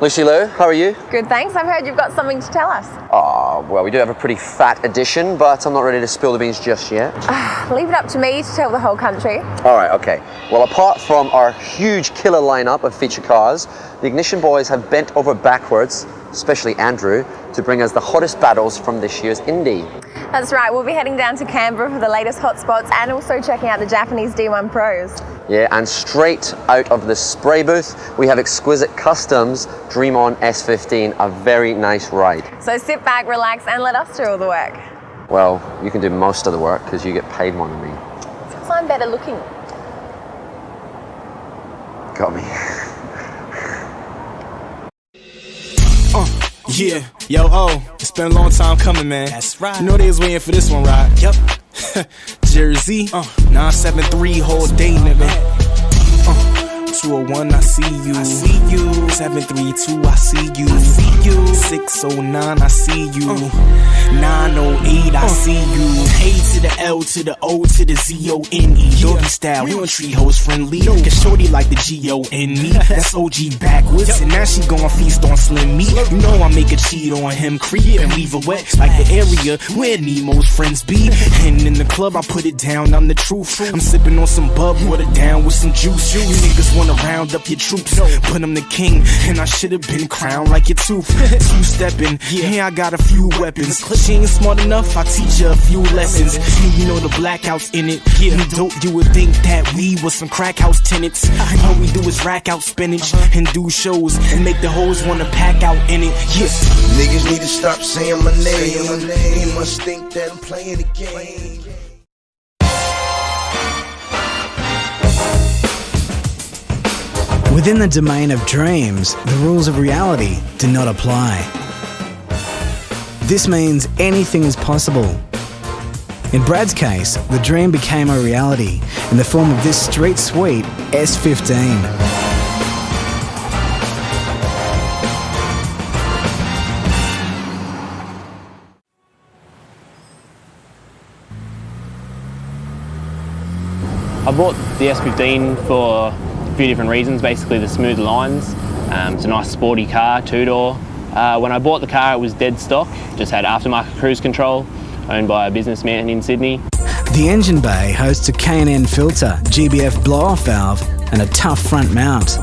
Lucy Lou, how are you? Good, thanks. I've heard you've got something to tell us. Oh, well, we do have a pretty fat edition, but I'm not ready to spill the beans just yet. Leave it up to me to tell the whole country. All right, okay. Well, apart from our huge killer lineup of feature cars, the Ignition boys have bent over backwards, especially Andrew, to bring us the hottest battles from this year's Indy. That's right, we'll be heading down to Canberra for the latest hotspots and also checking out the Japanese D1 Pros. Yeah, and straight out of the spray booth, we have Exquisite Customs Dream On S15, a very nice ride. So sit back, relax, and let us do all the work. Well, you can do most of the work because you get paid more than me. Because I'm better looking. Got me. Yeah, it's been a long time coming, man. That's right. You know they was waiting for this one, right? Yep. Jersey, 973 whole day, nigga. 201, I see you. 732, I see you. 609, I see you. 908, I see you. A to the L to the O to the Z-O-N-E. Doggy style, we don't treat hoes friendly. Cause shorty like the G-O-N-E. That's OG backwards, and now she gon' feast on slim meat. You know I make a cheat on him, creep and leave her wet like the area where Nemo's friends be. And in the club, I put it down, I'm the truth. I'm sipping on some bub, watered down with some juice. You niggas wanna round up your troops, but I'm the king, and I should've been crowned like your tooth. Two-stepping, yeah, I got a few weapons. She ain't smart enough, I teach her a few lessons. And you know the blackouts in it. You dope, you would think that we was some crack house tenants. All we do is rack out spinach and do shows and make the hoes wanna pack out in it. Yeah. Niggas need to stop saying my name. They must think that I'm playing the game. Within the domain of dreams, the rules of reality do not apply. This means anything is possible. In Brad's case, the dream became a reality in the form of this street sweet S15. I bought the S15 for a few different reasons, basically the smooth lines. It's a nice sporty car, two-door. When I bought the car, it was dead stock, just had aftermarket cruise control, owned by a businessman in Sydney. The engine bay hosts a K&N filter, GBF blow-off valve and a tough front mount.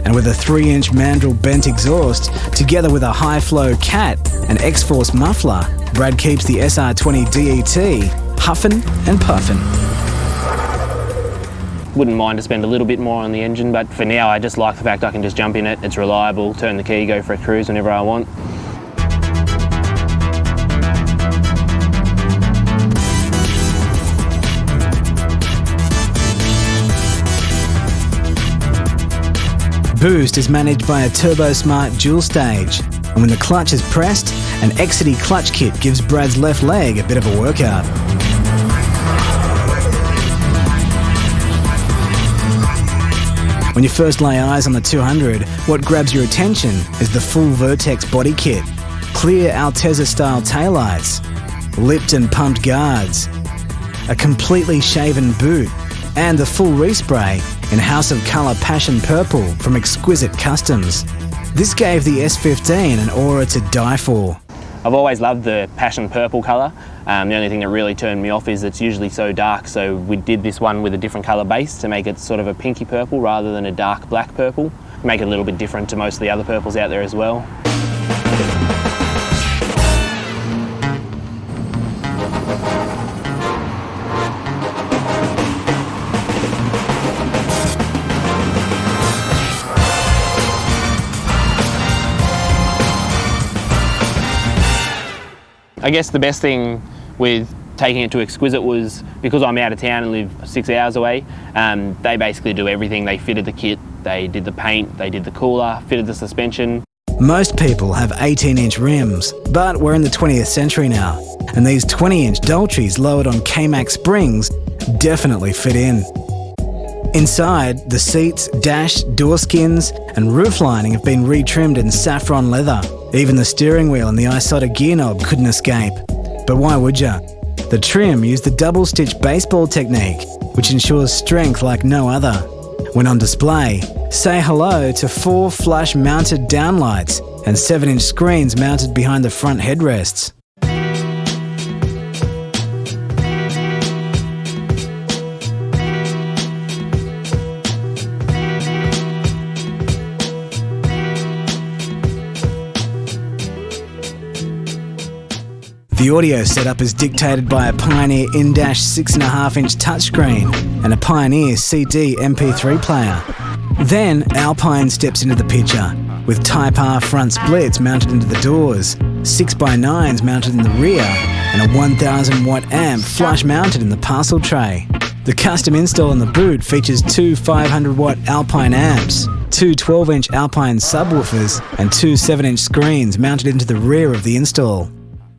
And with a 3-inch mandrel bent exhaust, together with a high-flow cat and X-Force muffler, Brad keeps the SR20 DET huffin' and puffin'. Wouldn't mind to spend a little bit more on the engine, but for now I just like the fact I can just jump in it, it's reliable, turn the key, go for a cruise whenever I want. Boost is managed by a TurboSmart dual stage, and when the clutch is pressed, an Exity clutch kit gives Brad's left leg a bit of a workout. When you first lay eyes on the 200, what grabs your attention is the full Vertex body kit, clear Altezza-style taillights, lipped and pumped guards, a completely shaven boot, and the full respray in House of Colour Passion Purple from Exquisite Customs. This gave the S15 an aura to die for. I've always loved the passion purple colour. The only thing that really turned me off is it's usually so dark, so we did this one with a different colour base to make it sort of a pinky purple rather than a dark black purple. Make it a little bit different to most of the other purples out there as well. I guess the best thing with taking it to Exquisite was because I'm out of town and live 6 hours away, they basically do everything. They fitted the kit, they did the paint, they did the cooler, fitted the suspension. Most people have 18-inch rims, but we're in the 20th century now, and these 20-inch Daltries lowered on K-Max springs definitely fit in. Inside, the seats, dash, door skins and roof lining have been retrimmed in saffron leather. Even the steering wheel and the isotta gear knob couldn't escape. But why would ya? The trim used the double-stitch baseball technique, which ensures strength like no other. When on display, say hello to 4 flush-mounted downlights and 7-inch screens mounted behind the front headrests. The audio setup is dictated by a Pioneer in-dash 6.5-inch touchscreen and a Pioneer CD MP3 player. Then Alpine steps into the picture with Type R front splits mounted into the doors, 6x9s mounted in the rear, and a 1000 watt amp flush mounted in the parcel tray. The custom install in the boot features 2 500 watt Alpine amps, 2 12-inch Alpine subwoofers, and 2 7-inch screens mounted into the rear of the install.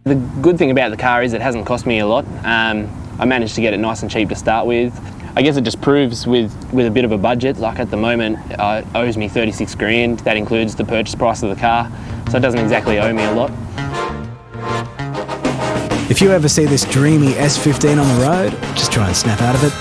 The good thing about the car is it hasn't cost me a lot. I managed to get it nice and cheap to start with. I guess it just proves with a bit of a budget, like at the moment it owes me 36 grand. That includes the purchase price of the car, so it doesn't exactly owe me a lot. If you ever see this dreamy S15 on the road, just try and snap out of it.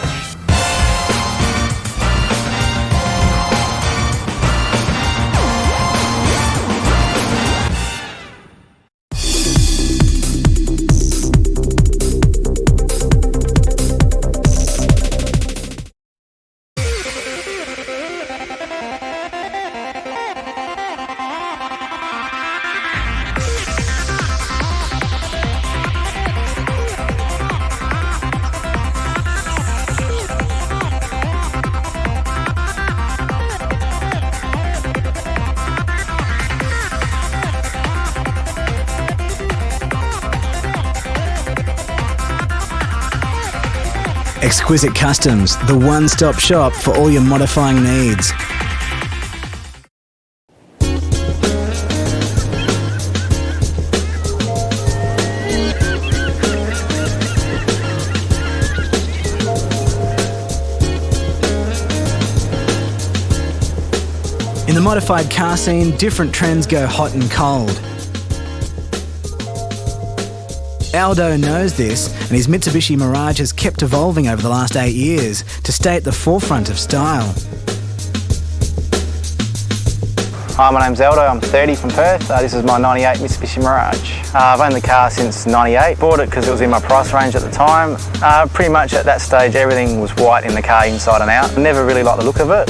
Exquisite Customs, the one-stop shop for all your modifying needs. In the modified car scene, different trends go hot and cold. Aldo knows this, and his Mitsubishi Mirage has kept evolving over the last 8 years to stay at the forefront of style. Hi, my name's Aldo, I'm 30 from Perth. This is my 98 Mitsubishi Mirage. I've owned the car since 98. Bought it because it was in my price range at the time. Pretty much at that stage everything was white in the car inside and out. I never really liked the look of it.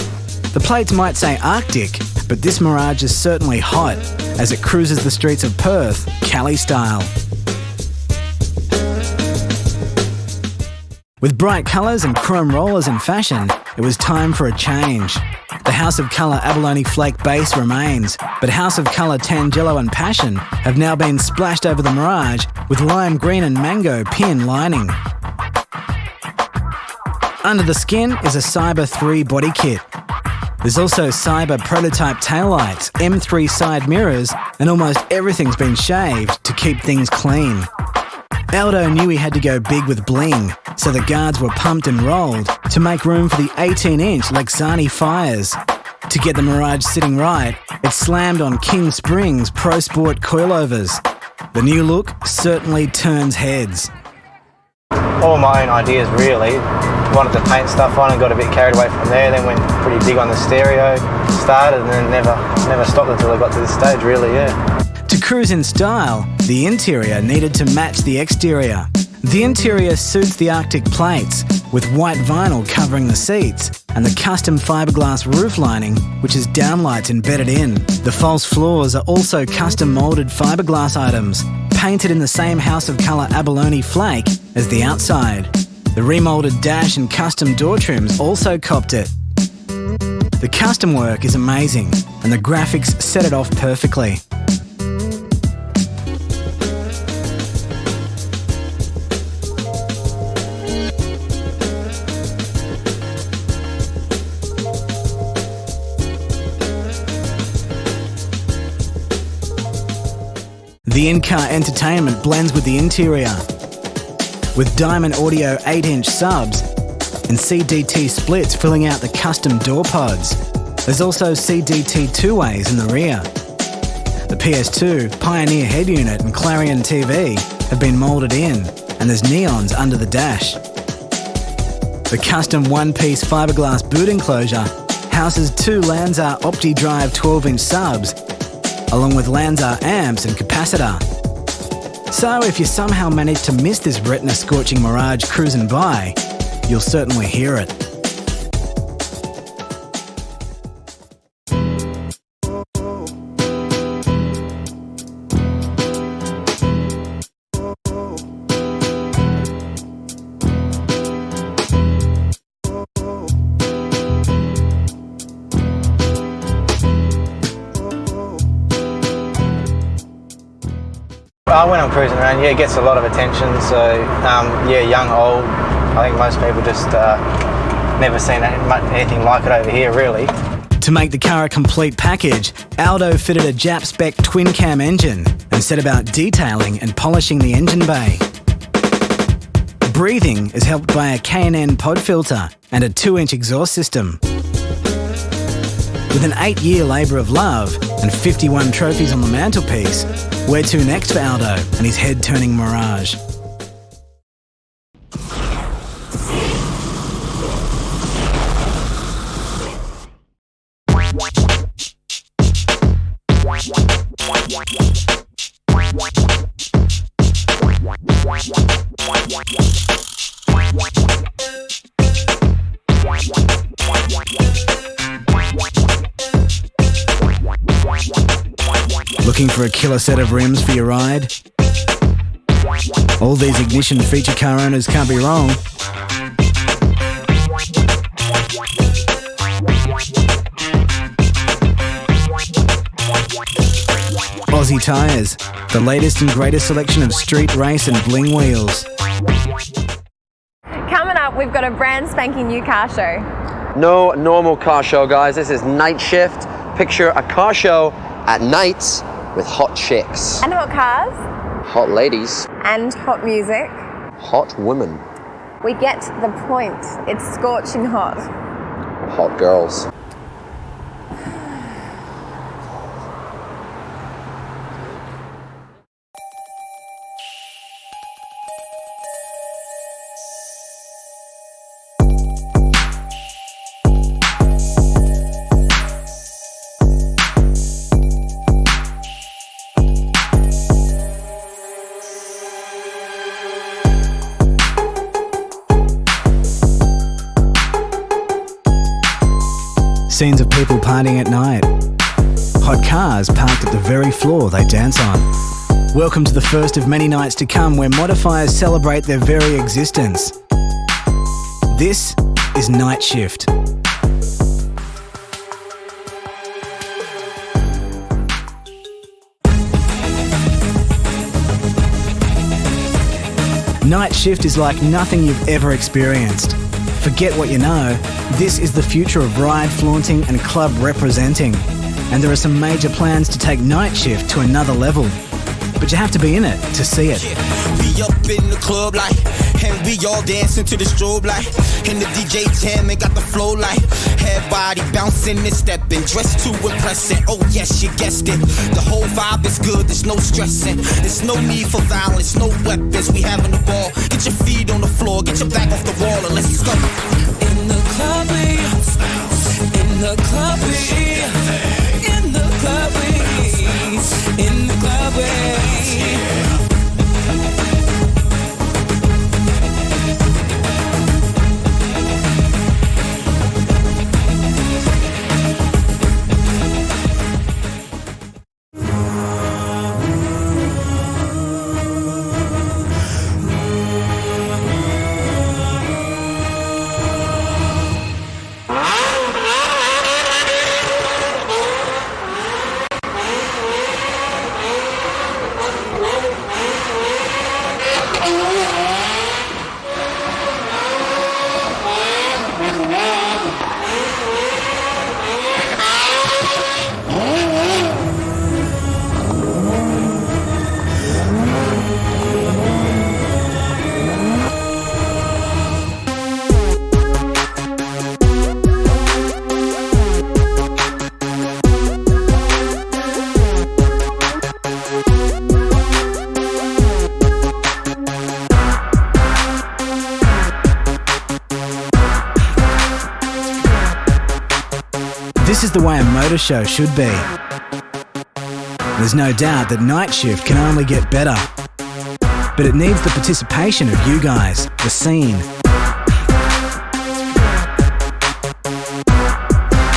The plates might say Arctic, but this Mirage is certainly hot as it cruises the streets of Perth, Cali style. With bright colours and chrome rollers in fashion, it was time for a change. The House of Colour Abalone Flake base remains, but House of Colour Tangelo and Passion have now been splashed over the Mirage with lime green and mango pin lining. Under the skin is a Cyber 3 body kit. There's also Cyber prototype taillights, M3 side mirrors, and almost everything's been shaved to keep things clean. Aldo knew he had to go big with bling, so the guards were pumped and rolled to make room for the 18-inch Lexani Fires. To get the Mirage sitting right, it slammed on King Springs Pro Sport coilovers. The new look certainly turns heads. All my own ideas really. Wanted to paint stuff on and got a bit carried away from there, then went pretty big on the stereo, started and then never stopped until I got to this stage really, yeah. To cruise in style, the interior needed to match the exterior. The interior suits the Arctic plates, with white vinyl covering the seats, and the custom fiberglass roof lining, which is downlights embedded in. The false floors are also custom moulded fiberglass items, painted in the same House of Colour Abalone Flake as the outside. The remoulded dash and custom door trims also copped it. The custom work is amazing, and the graphics set it off perfectly. The in-car entertainment blends with the interior, with Diamond Audio 8-inch subs and CDT splits filling out the custom door pods. There's also CDT two-ways in the rear. The PS2, Pioneer head unit and Clarion TV have been moulded in, and there's neons under the dash. The custom one-piece fiberglass boot enclosure houses 2 Lanzar OptiDrive 12-inch subs, along with Lanzar amps and capacitor. So if you somehow manage to miss this retina-scorching Mirage cruising by, you'll certainly hear it. When I'm cruising around, yeah, it gets a lot of attention. So, yeah, young, old. I think most people just never seen anything like it over here, really. To make the car a complete package, Aldo fitted a Jap-spec twin-cam engine and set about detailing and polishing the engine bay. Breathing is helped by a K&N pod filter and a 2-inch exhaust system. With an 8-year labour of love and 51 trophies on the mantelpiece, where to next for Aldo and his head-turning Mirage? Looking for a killer set of rims for your ride? All these Ignition feature car owners can't be wrong. Aussie Tyres, the latest and greatest selection of street race and bling wheels. Coming up, we've got a brand spanking new car show. No normal car show, guys. This is Night Shift. Picture a car show at night with hot chicks. And hot cars. Hot ladies. And hot music. Hot women. We get the point. It's scorching hot. Hot girls. Scenes of people partying at night. Hot cars parked at the very floor they dance on. Welcome to the first of many nights to come where modifiers celebrate their very existence. This is Night Shift. Night Shift is like nothing you've ever experienced. Forget what you know, this is the future of ride flaunting and club representing. And there are some major plans to take Night Shift to another level. But you have to be in it to see it. We up in the club like, and we all dancing to the strobe light. And the DJ jamming, got the flow like, everybody bouncing and stepping, dressed to impress it. Oh yes, you guessed it. The whole vibe is good, there's no stressing. There's no need for violence, no weapons. We having the ball. Get your feet on the floor, get your back off the wall, and let's go. In the club, in the club, in the club, in the club. is the way a motor show should be. There's no doubt that Night Shift can only get better. But it needs the participation of you guys, the scene.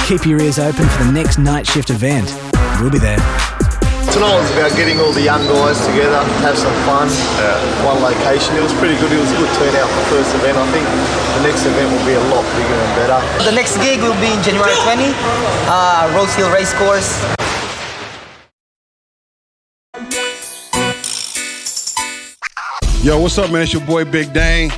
Keep your ears open for the next Night Shift event. We'll be there. Tonight was about getting all the young guys together, have some fun. One location. It was pretty good. It was a good turnout for the first event. I think the next event will be a lot bigger and better. The next gig will be in January 20, Rose Hill Racecourse. Yo, what's up, man? It's your boy Big Dane.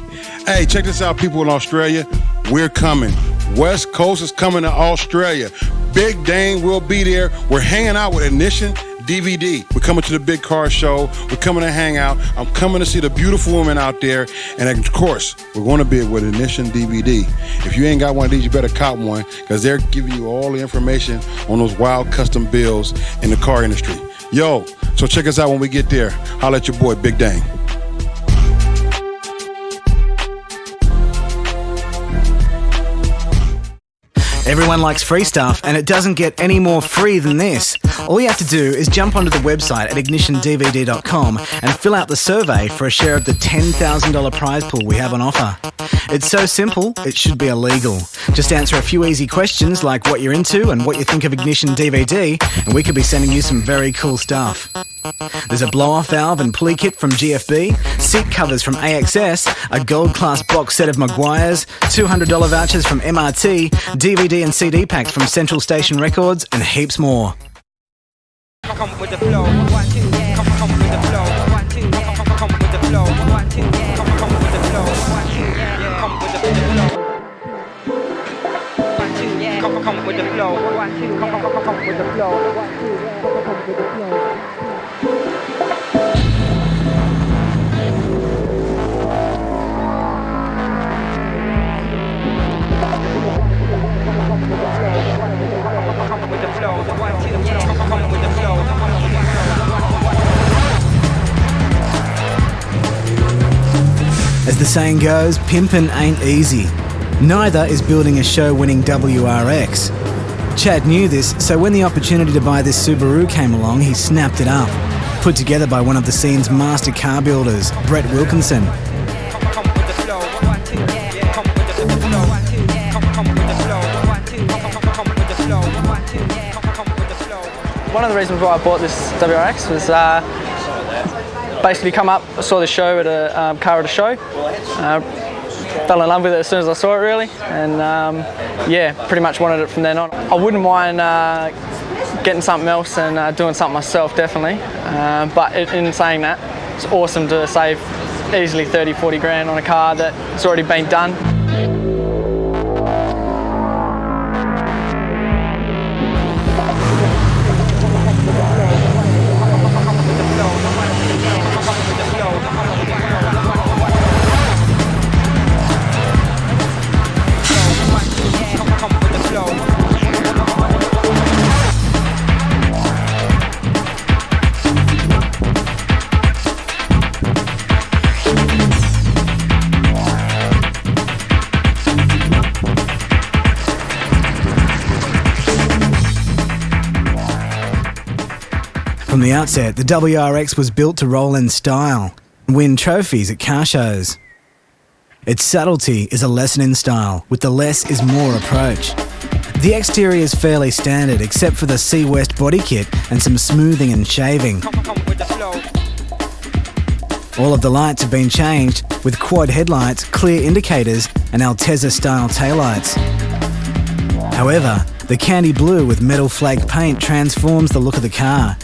Hey, check this out, people in Australia. We're coming. West Coast is coming to Australia. Big Dane will be there. We're hanging out with Ignition DVD. We're coming to the big car show. We're coming to hang out. I'm coming to see the beautiful women out there. And of course, we're going to be with Ignition DVD. If you ain't got one of these, you better cop one, because they're giving you all the information on those wild custom builds in the car industry. Yo, so check us out when we get there. Holla at your boy, Big Dane. Everyone likes free stuff, and it doesn't get any more free than this. All you have to do is jump onto the website at ignitiondvd.com and fill out the survey for a share of the $10,000 prize pool we have on offer. It's so simple, it should be illegal. Just answer a few easy questions like what you're into and what you think of Ignition DVD, and we could be sending you some very cool stuff. There's a blow-off valve and pulley kit from GFB, seat covers from AXS, a gold-class box set of Maguires, $200 vouchers from MRT, DVD and CD packs from Central Station Records, and heaps more. Come with the flow, 1, 2, yeah. Come with the flow, 1, 2, yeah. Come with the flow, 1, 2, yeah. Come with the flow, 1, 2, yeah. Come with the flow, 1, 2, yeah. Come with the flow, 1, 2, yeah. Come with the flow, 1, 2, yeah. Come with the flow. As the saying goes, pimpin' ain't easy. Neither is building a show-winning WRX. Chad knew this, so when the opportunity to buy this Subaru came along, he snapped it up. Put together by one of the scene's master car builders, Brett Wilkinson. One of the reasons why I bought this WRX was basically come up, I saw the show at a car at a show, fell in love with it as soon as I saw it really, and yeah, pretty much wanted it from then on. I wouldn't mind getting something else and doing something myself, definitely, but in saying that, it's awesome to save easily 30-40 grand on a car that's already been done. From the outset, the WRX was built to roll in style and win trophies at car shows. Its subtlety is a lesson in style, with the less is more approach. The exterior is fairly standard, except for the C West body kit and some smoothing and shaving. All of the lights have been changed, with quad headlights, clear indicators and Altezza-style taillights. However, the candy blue with metal flake paint transforms the look of the car,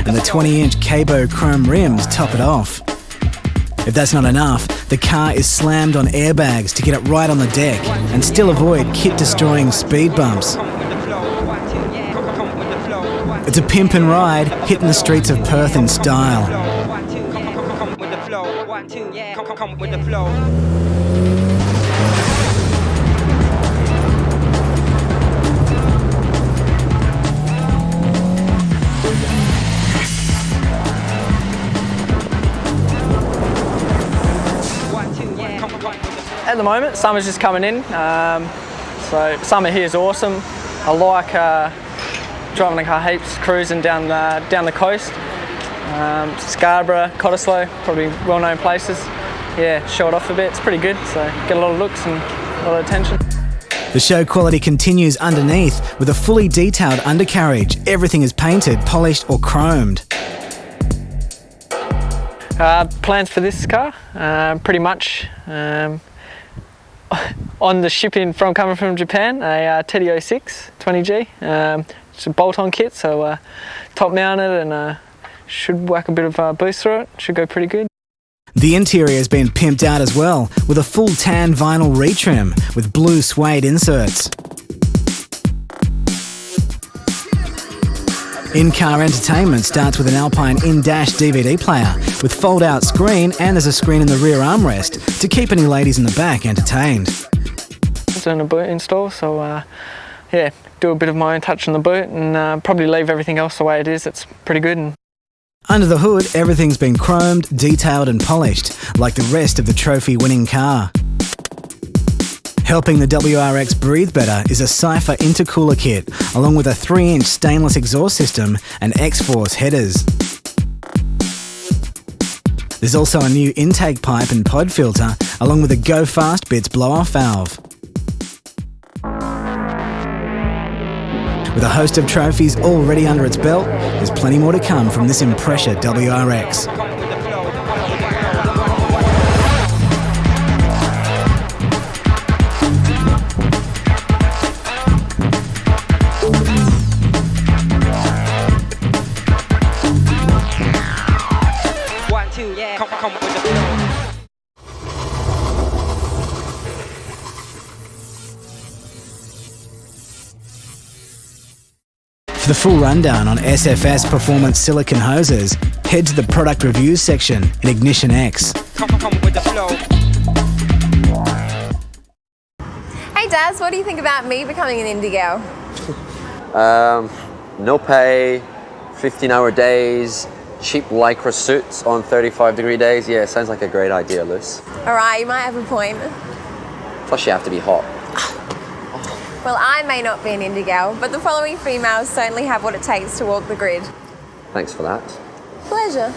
and the 20-inch Cabo chrome rims top it off. If that's not enough, the car is slammed on airbags to get it right on the deck and still avoid kit-destroying speed bumps. It's a pimpin' ride, hitting the streets of Perth in style. At the moment, summer's just coming in, so summer here is awesome. I like driving the car heaps, cruising down the coast. Scarborough, Cottesloe, probably well-known places. Yeah, show it off a bit. It's pretty good, so get a lot of looks and a lot of attention. The show quality continues underneath with a fully detailed undercarriage. Everything is painted, polished or chromed. Plans for this car, pretty much on the shipping coming from Japan, a Teddy 06 20G. It's a bolt-on kit, so top mounted and should whack a bit of boost through it. Should go pretty good. The interior has been pimped out as well with a full tan vinyl retrim with blue suede inserts. In-car entertainment starts with an Alpine in-dash DVD player with fold-out screen, and there's a screen in the rear armrest to keep any ladies in the back entertained. Doing a boot install, so yeah, do a bit of my own touch on the boot and probably leave everything else the way it is. It's pretty good. Under the hood, everything's been chromed, detailed and polished, like the rest of the trophy-winning car. Helping the WRX breathe better is a Cypher intercooler kit, along with a 3-inch stainless exhaust system and X-Force headers. There's also a new intake pipe and pod filter, along with a Go Fast Bits blow-off valve. With a host of trophies already under its belt, there's plenty more to come from this Impreza WRX. One, two, yeah, come with the flow. For the full rundown on SFS Performance silicone hoses, head to the product reviews section in Ignition X. Come with the flow. Hey Daz, what do you think about me becoming an indie girl? No pay, 15-hour days, cheap lycra suits on 35-degree days. Yeah, sounds like a great idea, Luce. Alright, you might have a point. Plus you have to be hot. Well, I may not be an indie gal, but the following females certainly have what it takes to walk the grid. Thanks for that. Pleasure.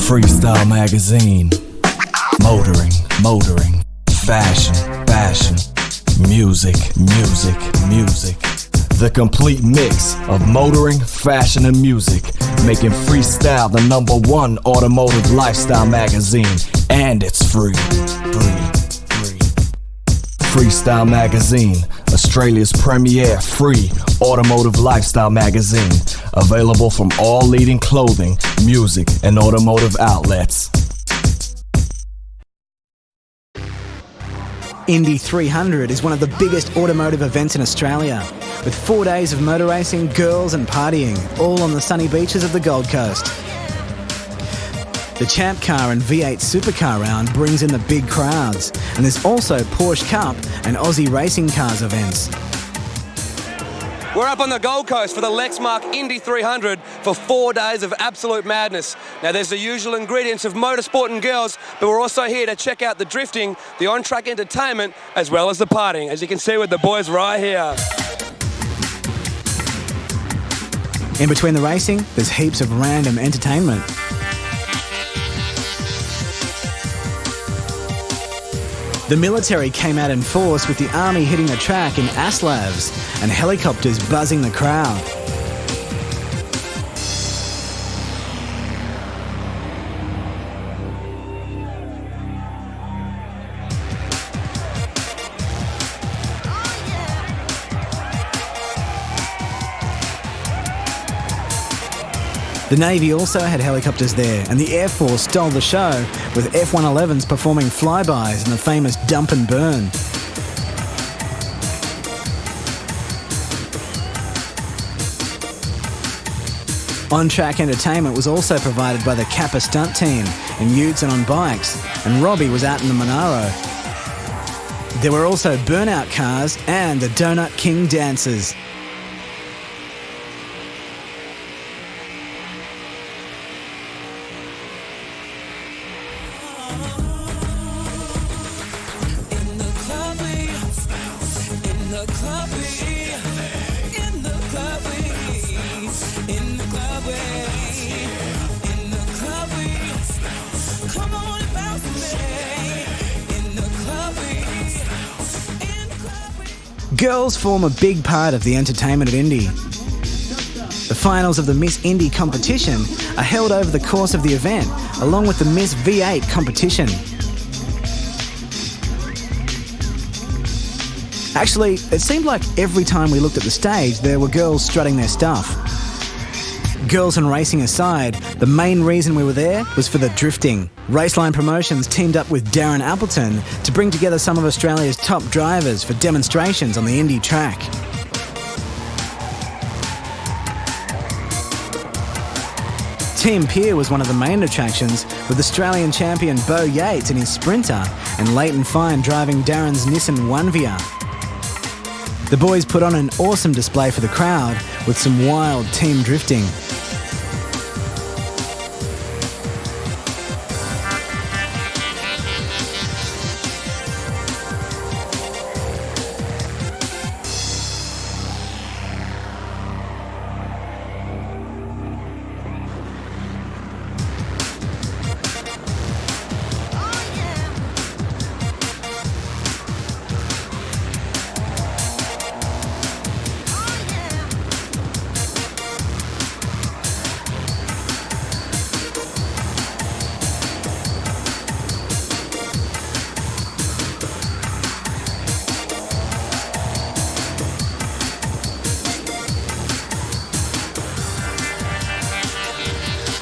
Freestyle magazine. Motoring, fashion. Music, music, music. The complete mix of motoring, fashion, and music, making Freestyle the #1 automotive lifestyle magazine, and it's free. Freestyle Magazine, Australia's premier free automotive lifestyle magazine, available from all leading clothing, music, and automotive outlets. Indy 300 is one of the biggest automotive events in Australia, with 4 days of motor racing, girls and partying, all on the sunny beaches of the Gold Coast. The Champ Car and V8 Supercar round brings in the big crowds, and there's also Porsche Cup and Aussie Racing Cars events. We're up on the Gold Coast for the Lexmark Indy 300 for 4 days of absolute madness. Now there's the usual ingredients of motorsport and girls, but we're also here to check out the drifting, the on-track entertainment, as well as the partying, as you can see with the boys right here. In between the racing, there's heaps of random entertainment. The military came out in force with the army hitting the track in Aslavs and helicopters buzzing the crowd. The Navy also had helicopters there, and the Air Force stole the show with F-111s performing flybys in the famous dump and burn. On-track entertainment was also provided by the Kappa stunt team in utes and on bikes, and Robbie was out in the Monaro. There were also burnout cars and the Donut King dancers. Girls form a big part of the entertainment at Indy. The finals of the Miss Indy competition are held over the course of the event, along with the Miss V8 competition. Actually, it seemed like every time we looked at the stage, there were girls strutting their stuff. Girls and racing aside, the main reason we were there was for the drifting. Raceline Promotions teamed up with Darren Appleton to bring together some of Australia's top drivers for demonstrations on the Indy track. Team Pier was one of the main attractions, with Australian champion Bo Yates in his Sprinter and Leighton Fine driving Darren's Nissan 1VR. The boys put on an awesome display for the crowd with some wild team drifting.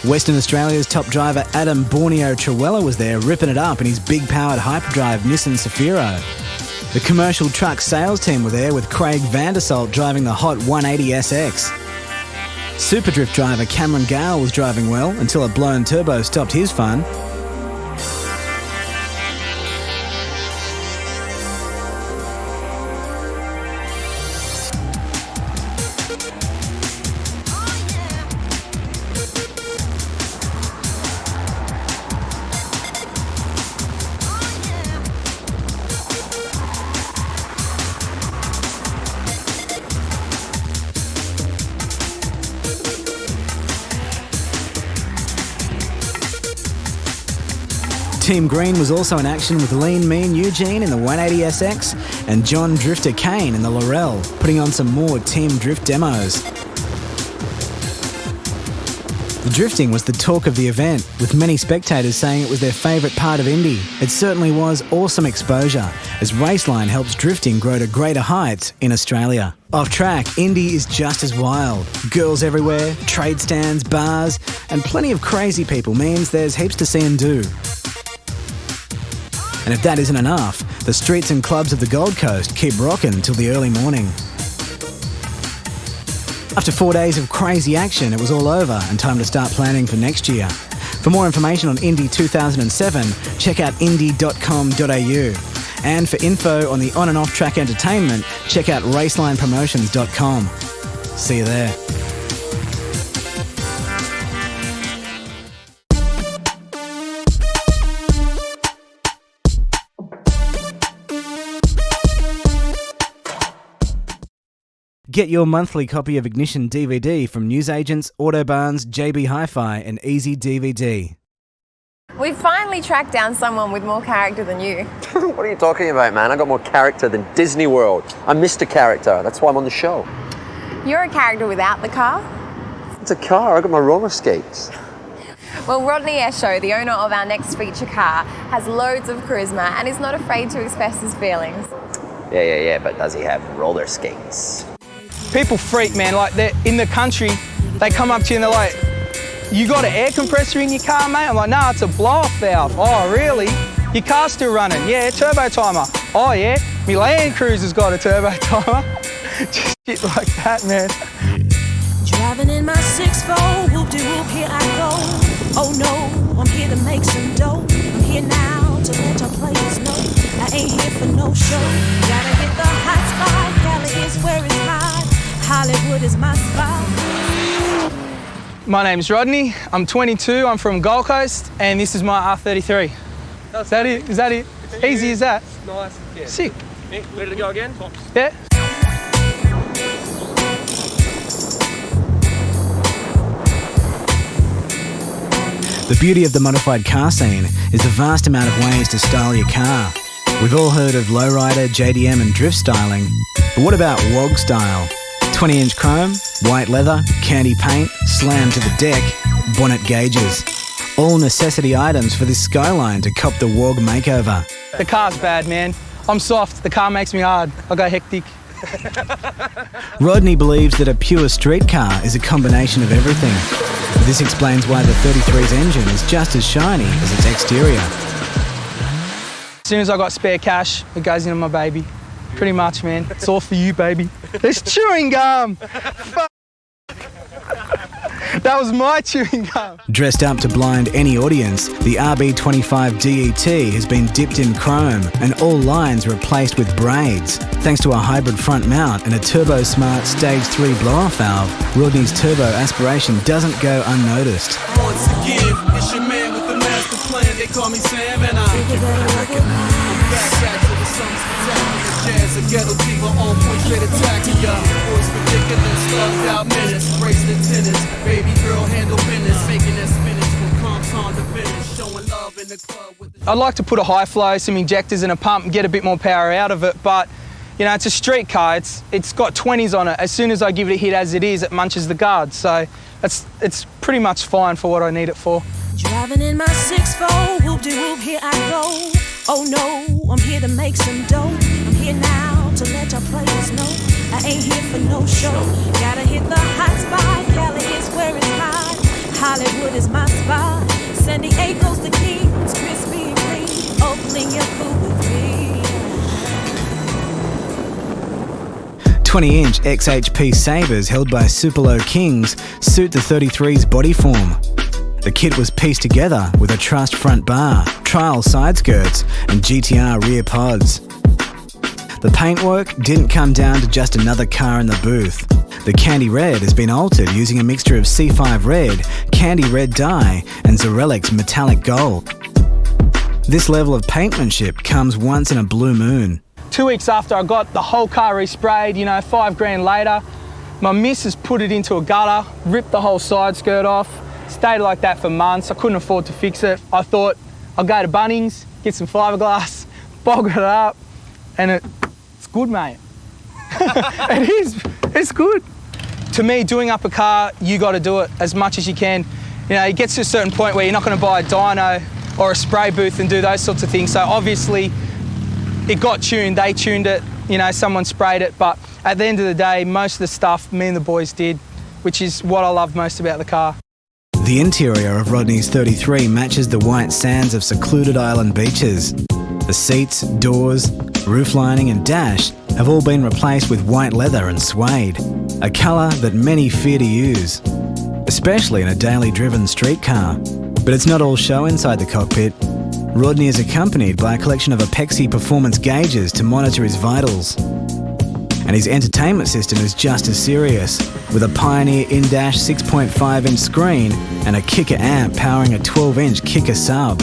Western Australia's top driver Adam Borneo Trewella was there ripping it up in his big-powered hyperdrive Nissan Safiro. The commercial truck sales team were there with Craig Vandersalt driving the hot 180SX. Superdrift driver Cameron Gale was driving well until a blown turbo stopped his fun. Team Green was also in action with Lean Mean Eugene in the 180SX and John Drifter Kane in the Laurel, putting on some more Team Drift demos. The drifting was the talk of the event, with many spectators saying it was their favourite part of Indy. It certainly was awesome exposure, as Raceline helps drifting grow to greater heights in Australia. Off track, Indy is just as wild. Girls everywhere, trade stands, bars, and plenty of crazy people means there's heaps to see and do. And if that isn't enough, the streets and clubs of the Gold Coast keep rocking till the early morning. After 4 days of crazy action, it was all over and time to start planning for next year. For more information on Indy 2007, check out indy.com.au. And for info on the on and off track entertainment, check out racelinepromotions.com. See you there. Get your monthly copy of Ignition DVD from newsagents, Autobarns, JB Hi-Fi and Easy DVD. We've finally tracked down someone with more character than you. What are you talking about, man? I got more character than Disney World. I'm Mr. Character. That's why I'm on the show. You're a character without the car? It's a car. I got my roller skates. Well, Rodney Esho, the owner of our next feature car, has loads of charisma and is not afraid to express his feelings. Yeah, but does he have roller skates? People freak, man. Like, they're in the country, they come up to you and they're like, "You got an air compressor in your car, mate?" I'm like, "Nah, it's a blow-off valve." "Oh, really? Your car's still running?" "Yeah, turbo timer." "Oh, yeah? My Land Cruiser's got a turbo timer." Just shit like that, man. Driving in my 6-4, whoop-de-whoop, here I go. Oh no, I'm here to make some dough. I'm here now to let your players know I ain't here for no show. Gotta hit the hot spot, Cali is where it's hot. Hollywood is my spot. My name's Rodney, I'm 22, I'm from Gold Coast, and this is my R33. Is that it? Is that it? Easy as that? Nice. Yeah. Sick. Nick, ready to go again? Yeah. The beauty of the modified car scene is the vast amount of ways to style your car. We've all heard of lowrider, JDM and drift styling, but what about WOG style? 20-inch chrome, white leather, candy paint, slam to the deck, bonnet gauges. All necessity items for this Skyline to cop the WOG makeover. The car's bad, man. I'm soft, the car makes me hard. I go hectic. Rodney believes that a pure street car is a combination of everything. This explains why the 33's engine is just as shiny as its exterior. As soon as I got spare cash, it goes into my baby. Pretty much, man. It's all for you, baby. There's chewing gum! Fuck. That was my chewing gum. Dressed up to blind any audience, the RB25 DET has been dipped in chrome and all lines replaced with braids. Thanks to a hybrid front mount and a Turbo Smart Stage 3 blow-off valve, Rodney's turbo aspiration doesn't go unnoticed. Once again, it's your man with the master plan. They call me Sam and I'm back at you with some spectacular jazz. A ghetto diva on point straight attacking ya. Voice ridiculous, thugged out minutes, bracelet tennis. Baby girl handle business, making that spinach from comps on the finish. Showing love in the club with the... I'd like to put a high flow, some injectors and a pump and get a bit more power out of it, but you know, it's a street car, it's got 20s on it. As soon as I give it a hit as it is, it munches the guard. So it's pretty much fine for what I need it for. Driving in my 6-4, whoop-de-whoop, here I go. Oh no, I'm here to make some dough. I'm here now to let y'all players know I ain't here for no show. Gotta hit the hot spot, Cali is where it's hot. Hollywood is my spot. San Diego's the key, it's crispy and clean. Opening your food with me. 20-inch XHP Sabres held by Supelo Kings suit the 33's body form. The kit was pieced together with a trussed front bar, trial side skirts and GTR rear pods. The paintwork didn't come down to just another car in the booth. The Candy Red has been altered using a mixture of C5 Red, Candy Red dye and Zorelix metallic gold. This level of paintmanship comes once in a blue moon. 2 weeks after I got the whole car resprayed, you know, $5 grand later, my missus put it into a gutter, ripped the whole side skirt off, stayed like that for months. I couldn't afford to fix it. I thought, I'll go to Bunnings, get some fiberglass, bog it up, and it's good, mate. It is. It's good. To me, doing up a car, you got to do it as much as you can. You know, it gets to a certain point where you're not going to buy a dyno or a spray booth and do those sorts of things. So obviously, it got tuned. They tuned it. You know, someone sprayed it. But at the end of the day, most of the stuff me and the boys did, which is what I love most about the car. The interior of Rodney's 33 matches the white sands of secluded island beaches. The seats, doors, roof lining and dash have all been replaced with white leather and suede, a colour that many fear to use, especially in a daily driven street car. But it's not all show inside the cockpit. Rodney is accompanied by a collection of Apexi performance gauges to monitor his vitals. And his entertainment system is just as serious, with a Pioneer in-dash 6.5-inch screen and a Kicker amp powering a 12-inch Kicker sub.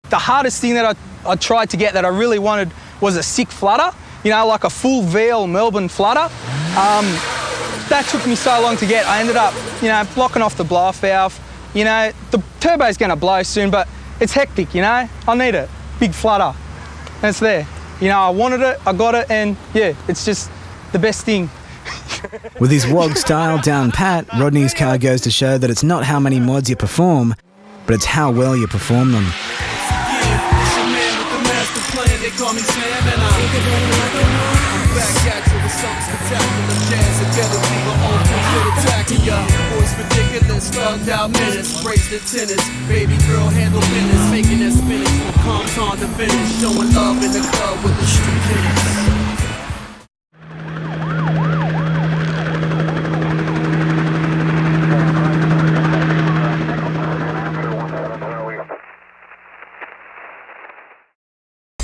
The hardest thing that I tried to get that I really wanted was a sick flutter, you know, like a full VL Melbourne flutter. That took me so long to get. I ended up, you know, blocking off the blow-off valve. You know, the turbo's going to blow soon, but it's hectic, you know. I need it. Big flutter. And it's there. You know, I wanted it, I got it, and yeah, it's just the best thing. With his WOG style down pat, Rodney's car goes to show that it's not how many mods you perform, but it's how well you perform them. They call me Sam and I'm back at you with something spectacular. Jazz together, people on point attacking ya. Voice ridiculous, thugged out minutes. Brace the tennis, baby girl handle business. Making that spinach from Compton to finish. Showing love in the club with the street tennis.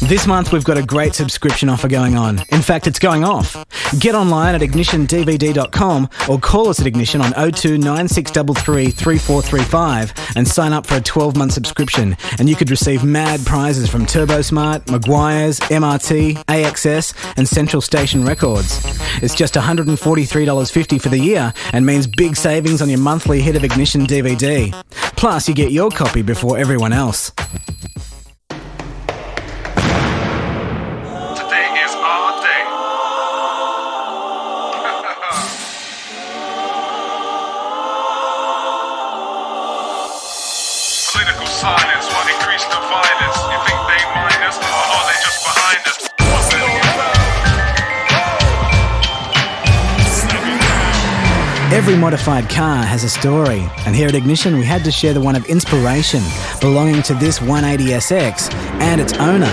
This month we've got a great subscription offer going on. In fact, it's going off. Get online at ignitiondvd.com or call us at Ignition on 02 9633 3435 and sign up for a 12-month subscription. And you could receive mad prizes from TurboSmart, Maguire's, MRT, AXS and Central Station Records. It's just $143.50 for the year and means big savings on your monthly hit of Ignition DVD. Plus, you get your copy before everyone else. Political silence will increase the violence. You think they mind us, or are they just behind us? Every modified car has a story, and here at Ignition we had to share the one of inspiration belonging to this 180SX and its owner.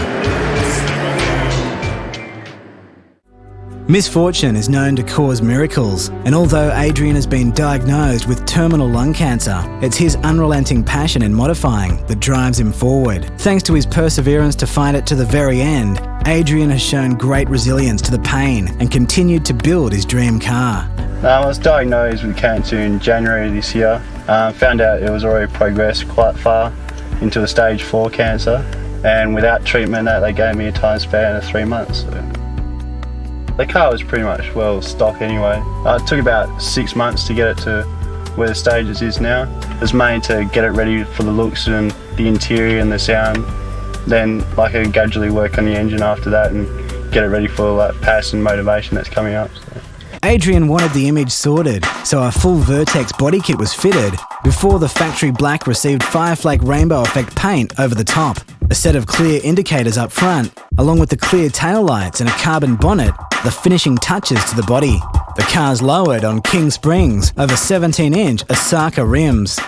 Misfortune is known to cause miracles, and although Adrian has been diagnosed with terminal lung cancer, it's his unrelenting passion in modifying that drives him forward. Thanks to his perseverance to fight it to the very end, Adrian has shown great resilience to the pain and continued to build his dream car. I was diagnosed with cancer in January this year. Found out it was already progressed quite far into a stage 4 cancer, and without treatment they gave me a time span of 3 months. So. The car was pretty much well stocked anyway. It took about 6 months to get it to where the stages is now. It was made to get it ready for the looks and the interior and the sound. Then I could gradually work on the engine after that and get it ready for passion and motivation that's coming up. So. Adrian wanted the image sorted, so a full Vertex body kit was fitted before the factory black received Fireflake Rainbow Effect paint over the top, a set of clear indicators up front, along with the clear taillights and a carbon bonnet, the finishing touches to the body. The car's lowered on King Springs over 17-inch Osaka rims.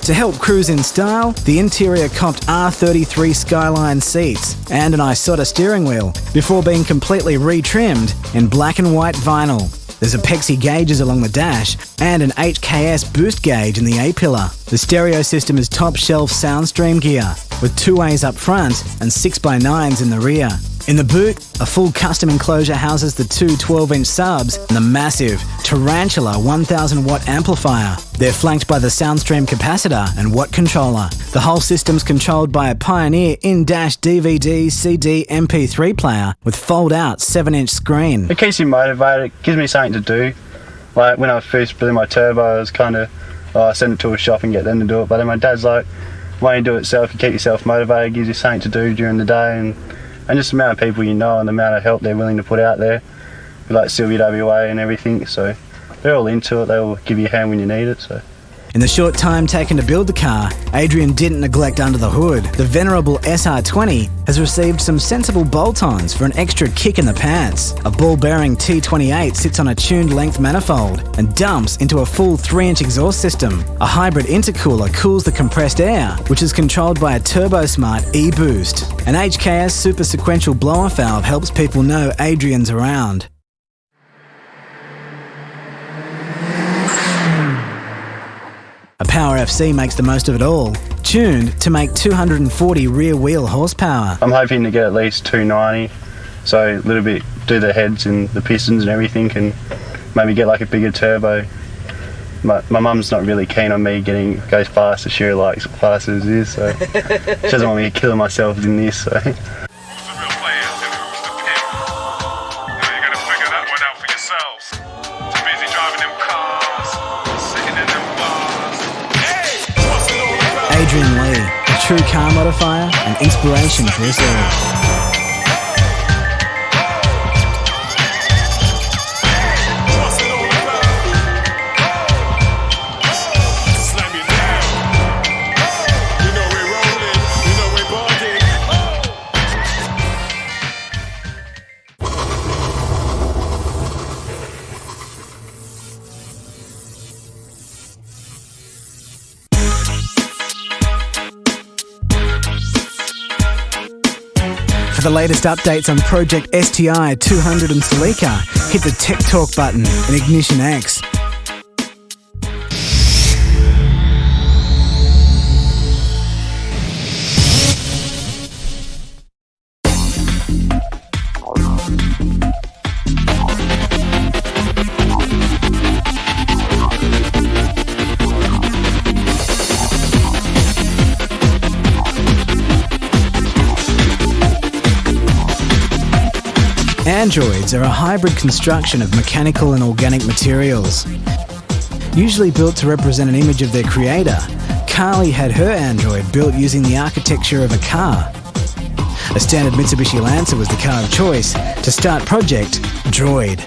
To help cruise in style, the interior copped R33 Skyline seats and an Isotta steering wheel before being completely retrimmed in black and white vinyl. There's Apexi gauges along the dash and an HKS boost gauge in the A-pillar. The stereo system is top-shelf Soundstream gear with 2A's up front and 6x9s in the rear. In the boot, a full custom enclosure houses the two 12-inch subs and the massive Tarantula 1000-watt amplifier. They're flanked by the Soundstream capacitor and watt controller. The whole system's controlled by a Pioneer in-dash DVD, CD, MP3 player with fold-out 7-inch screen. It keeps me motivated, it gives me something to do. Like when I first blew my turbo, I was kind of, I send it to a shop and get them to do it. But then my dad's like, why don't you do it yourself? You keep yourself motivated, gives you something to do during the day. And just the amount of people you know and the amount of help they're willing to put out there. Like Sylvia WA and everything. So they're all into it, they will give you a hand when you need it. So. In the short time taken to build the car, Adrian didn't neglect under the hood. The venerable SR20 has received some sensible bolt-ons for an extra kick in the pants. A ball-bearing T28 sits on a tuned length manifold and dumps into a full 3-inch exhaust system. A hybrid intercooler cools the compressed air, which is controlled by a TurboSmart e-boost. An HKS super sequential blower valve helps people know Adrian's around. A Power FC makes the most of it all, tuned to make 240 rear wheel horsepower. I'm hoping to get at least 290, so a little bit do the heads and the pistons and everything, and maybe get like a bigger turbo. My mum's not really keen on me go fast as she likes fast as it is, so she doesn't want me killing myself in this. So. Adrian Lee, a true car modifier and inspiration for us all. For the latest updates on Project STI 200 and Celica, hit the Tech Talk button in Ignition X. Androids are a hybrid construction of mechanical and organic materials. Usually built to represent an image of their creator, Carly had her Android built using the architecture of a car. A standard Mitsubishi Lancer was the car of choice to start Project Droid.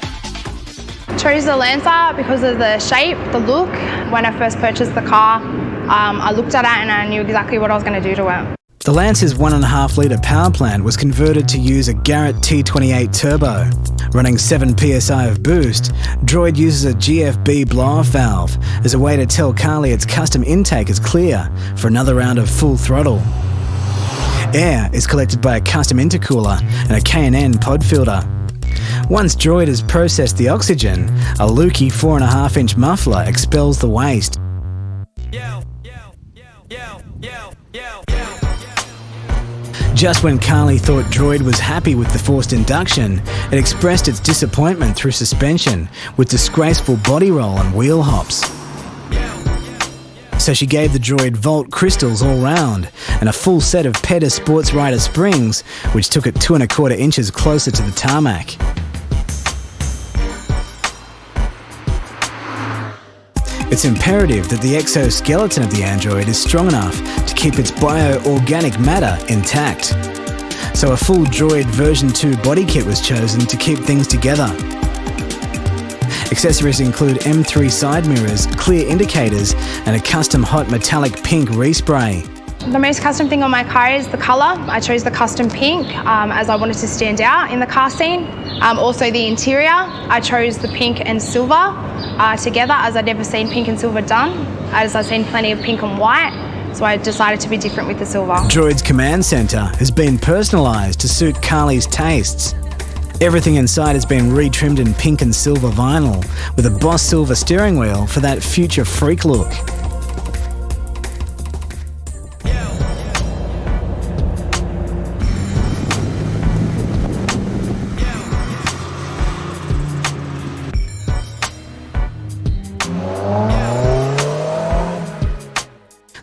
Chose the Lancer because of the shape, the look. When I first purchased the car, I looked at it and I knew exactly what I was going to do to it. The Lancer's 1.5 litre power plant was converted to use a Garrett T28 turbo. Running 7 psi of boost, Droid uses a GFB blow-off valve as a way to tell Carly its custom intake is clear for another round of full throttle. Air is collected by a custom intercooler and a K&N pod filter. Once Droid has processed the oxygen, a Lukey 4.5-inch muffler expels the waste. Just when Carly thought Droid was happy with the forced induction, it expressed its disappointment through suspension with disgraceful body roll and wheel hops. So she gave the Droid Volt crystals all round and a full set of Peta Sports Rider springs, which took it 2¼ inches closer to the tarmac. It's imperative that the exoskeleton of the Android is strong enough to keep its bio-organic matter intact. So a full Droid version 2 body kit was chosen to keep things together. Accessories include M3 side mirrors, clear indicators, and a custom hot metallic pink respray. The most custom thing on my car is the colour. I chose the custom pink as I wanted to stand out in the car scene. Also the interior, I chose the pink and silver together as I'd never seen pink and silver done, as I've seen plenty of pink and white, so I decided to be different with the silver. Droid's command centre has been personalised to suit Carly's tastes. Everything inside has been retrimmed in pink and silver vinyl with a Boss Silver steering wheel for that future freak look.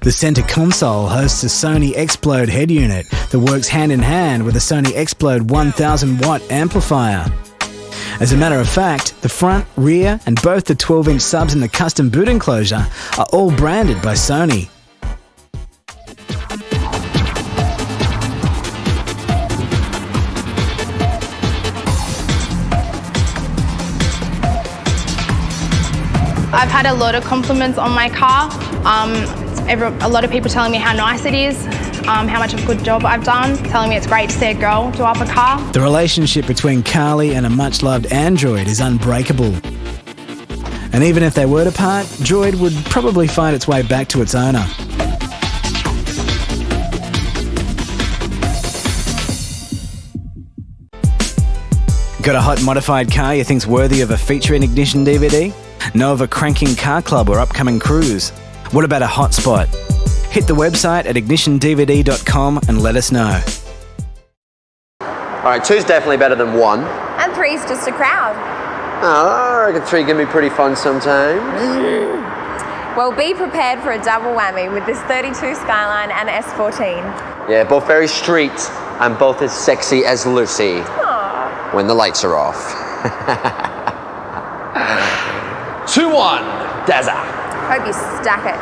The center console hosts a Sony Explode head unit that works hand in hand with a Sony Explode 1000 watt amplifier. As a matter of fact, the front, rear, and both the 12-inch subs in the custom boot enclosure are all branded by Sony. I've had a lot of compliments on my car. A lot of people telling me how nice it is, how much of a good job I've done, telling me it's great to see a girl do up a car. The relationship between Carly and a much-loved android is unbreakable. And even if they were to part, Droid would probably find its way back to its owner. Got a hot modified car you think's worthy of a feature in Ignition DVD? Know of a cranking car club or upcoming cruise? What about a hotspot? Hit the website at ignitiondvd.com and let us know. All right, 2's definitely better than 1. And 3's just a crowd. Oh, I reckon 3 can be pretty fun sometimes. Well, be prepared for a double whammy with this 32 Skyline and S14. Yeah, both very street and both as sexy as Lucy. Aww. When the lights are off. 2-1, Dazza. Hope you stack it.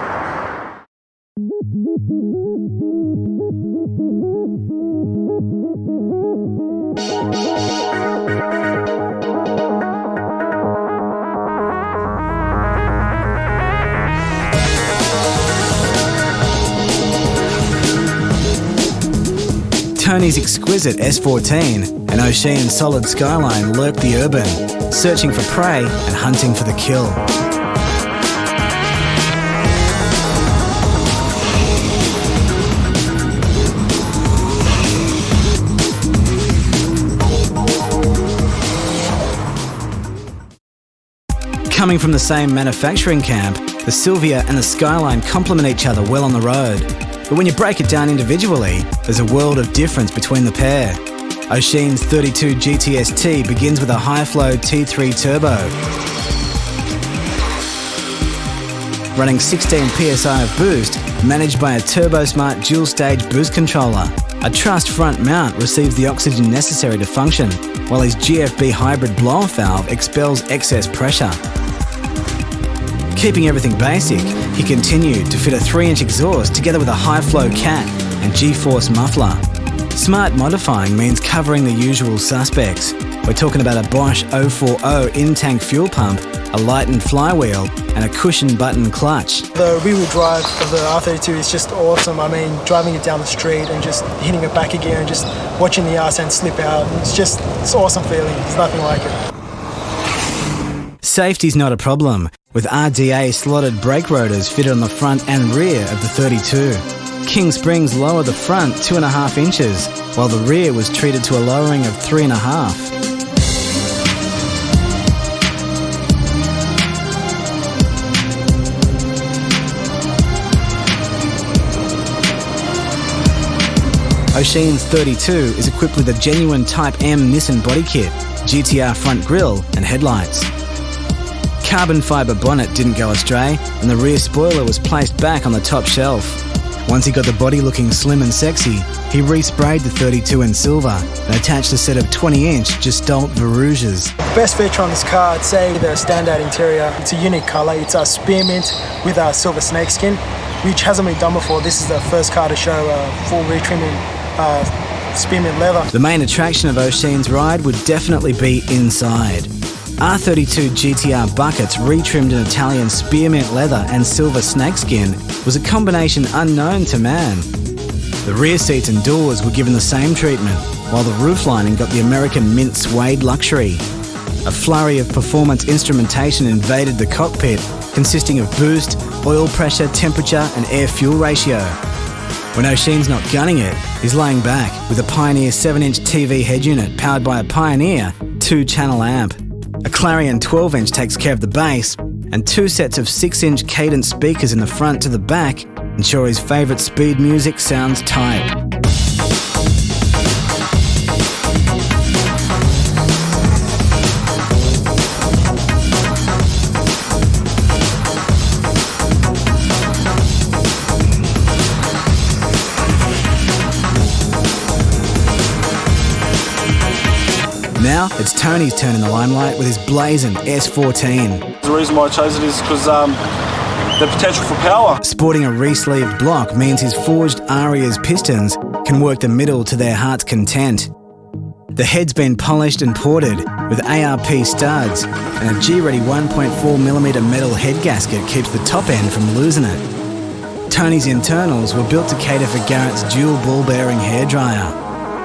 Tony's exquisite S14 and Ocean's solid Skyline lurk the urban, searching for prey and hunting for the kill. Coming from the same manufacturing camp, the Silvia and the Skyline complement each other well on the road. But when you break it down individually, there's a world of difference between the pair. Ocean's 32 GTS-T begins with a high-flow T3 turbo, running 16 PSI of boost, managed by a TurboSmart dual-stage boost controller. A trussed front mount receives the oxygen necessary to function, while his GFB hybrid blow-off valve expels excess pressure. Keeping everything basic, he continued to fit a 3-inch exhaust together with a high-flow cat and G-force muffler. Smart modifying means covering the usual suspects. We're talking about a Bosch 040 in-tank fuel pump, a lightened flywheel, and a cushion button clutch. The rear-wheel drive of the R32 is just awesome. I mean, driving it down the street and just hitting it back again and just watching the arse end slip out, it's an awesome feeling. There's nothing like it. Safety's not a problem, with RDA slotted brake rotors fitted on the front and rear of the 32. King springs lower the front 2.5 inches, while the rear was treated to a lowering of 3.5. Ocean's 32 is equipped with a genuine Type M Nissan body kit, GTR front grille and headlights. Carbon fibre bonnet didn't go astray, and the rear spoiler was placed back on the top shelf. Once he got the body looking slim and sexy, he resprayed the 32 in silver and attached a set of 20-inch Gestalt Verouges. Best feature on this car, I'd say the standout interior. It's a unique colour. It's a spearmint with a silver snakeskin, which hasn't been done before. This is the first car to show full retrimming spearmint leather. The main attraction of Ocean's ride would definitely be inside. R32 GTR buckets retrimmed in Italian spearmint leather and silver snakeskin was a combination unknown to man. The rear seats and doors were given the same treatment, while the roof lining got the American mint suede luxury. A flurry of performance instrumentation invaded the cockpit, consisting of boost, oil pressure, temperature and air-fuel ratio. When Ocean's not gunning it, he's laying back with a Pioneer 7-inch TV head unit powered by a Pioneer 2-channel amp. A Clarion 12-inch takes care of the bass, and 2 sets of 6-inch cadence speakers in the front to the back ensure his favourite speed music sounds tight. Now it's Tony's turn in the limelight with his blazing S14. The reason why I chose it is because the potential for power. Sporting a re-sleeved block means his forged Arias pistons can work the middle to their heart's content. The head's been polished and ported with ARP studs, and a G-Ready 1.4mm metal head gasket keeps the top end from losing it. Tony's internals were built to cater for Garrett's dual ball-bearing hairdryer.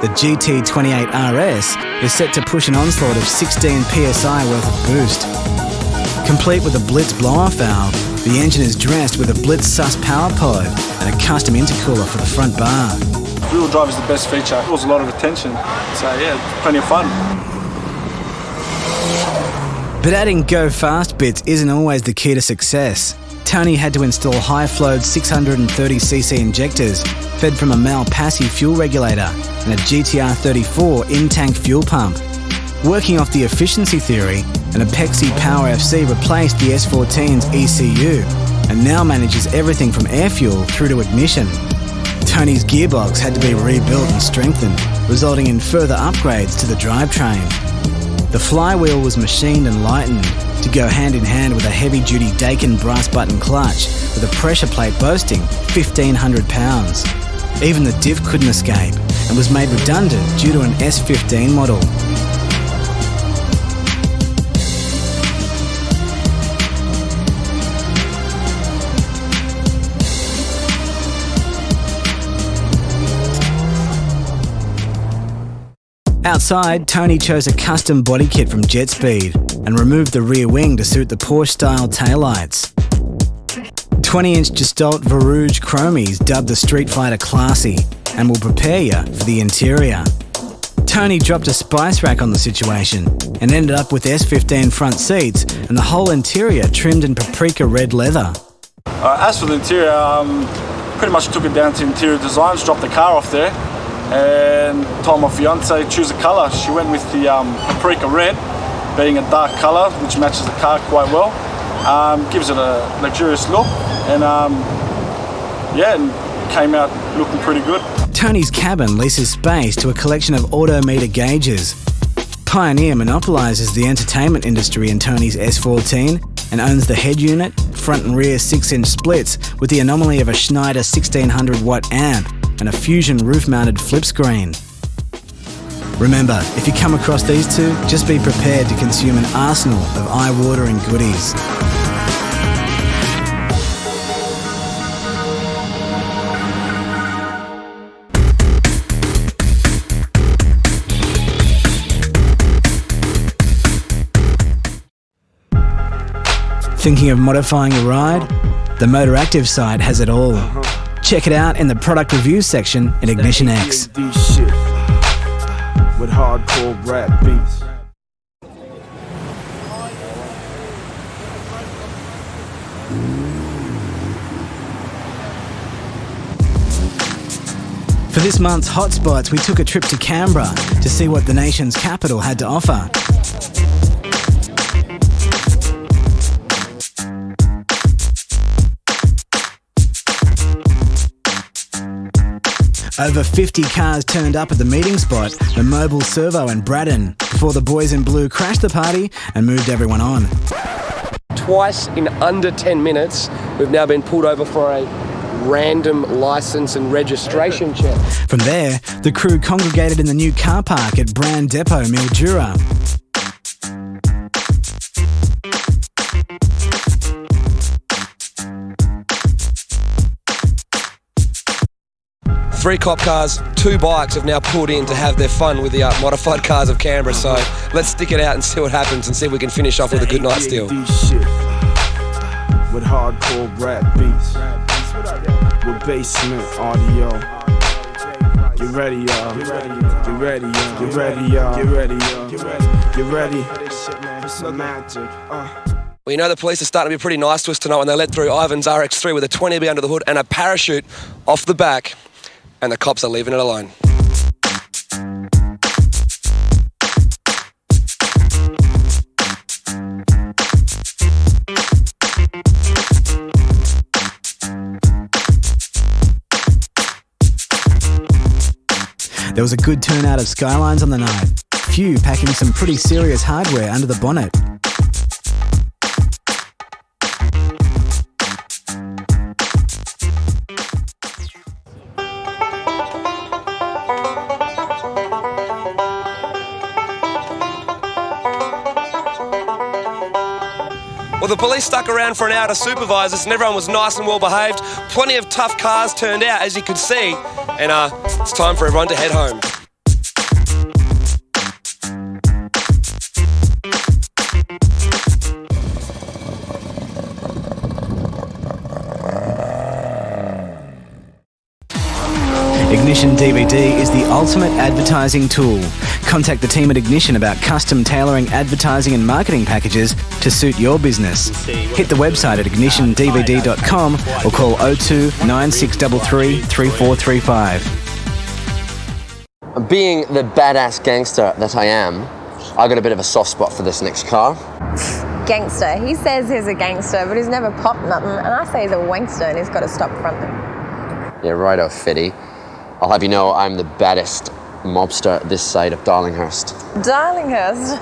The GT28 RS is set to push an onslaught of 16 psi worth of boost. Complete with a Blitz blow-off valve, the engine is dressed with a Blitz Sus power pod and a custom intercooler for the front bar. Wheel drive is the best feature. It draws a lot of attention, so yeah, plenty of fun. But adding go fast bits isn't always the key to success. Tony had to install high-flowed 630cc injectors fed from a Malpassi fuel regulator and a GTR 34 in-tank fuel pump. Working off the efficiency theory, an Apexi Power FC replaced the S14's ECU and now manages everything from air fuel through to ignition. Tony's gearbox had to be rebuilt and strengthened, resulting in further upgrades to the drivetrain. The flywheel was machined and lightened to go hand in hand with a heavy-duty Daikin brass button clutch with a pressure plate boasting 1,500 pounds. Even the diff couldn't escape and was made redundant due to an S15 model. Outside, Tony chose a custom body kit from Jetspeed and removed the rear wing to suit the Porsche-style taillights. 20-inch Gestalt Verouge chromies dubbed the Street Fighter classy and will prepare you for the interior. Tony dropped a spice rack on the situation and ended up with S15 front seats and the whole interior trimmed in paprika red leather. As for the interior, pretty much took it down to interior designs, dropped the car off there, and told my fiance choose a colour. She went with the paprika red, being a dark colour which matches the car quite well. Gives it a luxurious look, and and came out looking pretty good. Tony's cabin leases space to a collection of autometer gauges. Pioneer monopolises the entertainment industry in Tony's S14 and owns the head unit, front and rear 6-inch splits with the anomaly of a Schneider 1600-watt amp and a Fusion roof-mounted flip screen. Remember, if you come across these two, just be prepared to consume an arsenal of eye-watering goodies. Thinking of modifying your ride? The Motoractive site has it all. Check it out in the product reviews section at Ignition X. With hardcore rap beats. For this month's Hotspots, we took a trip to Canberra to see what the nation's capital had to offer. Over 50 cars turned up at the meeting spot, the Mobile Servo in Braddon, before the boys in blue crashed the party and moved everyone on. Twice in under 10 minutes, we've now been pulled over for a random licence and registration check. From there, the crew congregated in the new car park at Brand Depot, Mildura. Three cop cars, 2 bikes have now pulled in to have their fun with the modified cars of Canberra. So let's stick it out and see what happens and see if we can finish off with a good night's deal. With hardcore rap beats, with basement audio. Get ready, y'all. Get ready, y'all. Get ready, y'all. Get ready, y'all. Get ready. It's a magic. Well, you know the police are starting to be pretty nice to us tonight when they let through Ivan's RX-3 with a 20B under the hood and a parachute off the back. And the cops are leaving it alone. There was a good turnout of Skylines on the night. few packing some pretty serious hardware under the bonnet. Well, the police stuck around for an hour to supervise us and everyone was nice and well behaved. Plenty of tough cars turned out, as you could see. And it's time for everyone to head home. Ignition DVD is the ultimate advertising tool. Contact the team at Ignition about custom tailoring advertising and marketing packages to suit your business. Hit the website at ignitiondvd.com or call 02 9633 3435. Being the badass gangster that I am, I got a bit of a soft spot for this next car. Gangster. He says he's a gangster, but he's never popped nothing. And I say he's a wankster and he's got to stop fronting. Yeah, righto, Fitty. I'll have you know I'm the baddest mobster this side of Darlinghurst. Darlinghurst.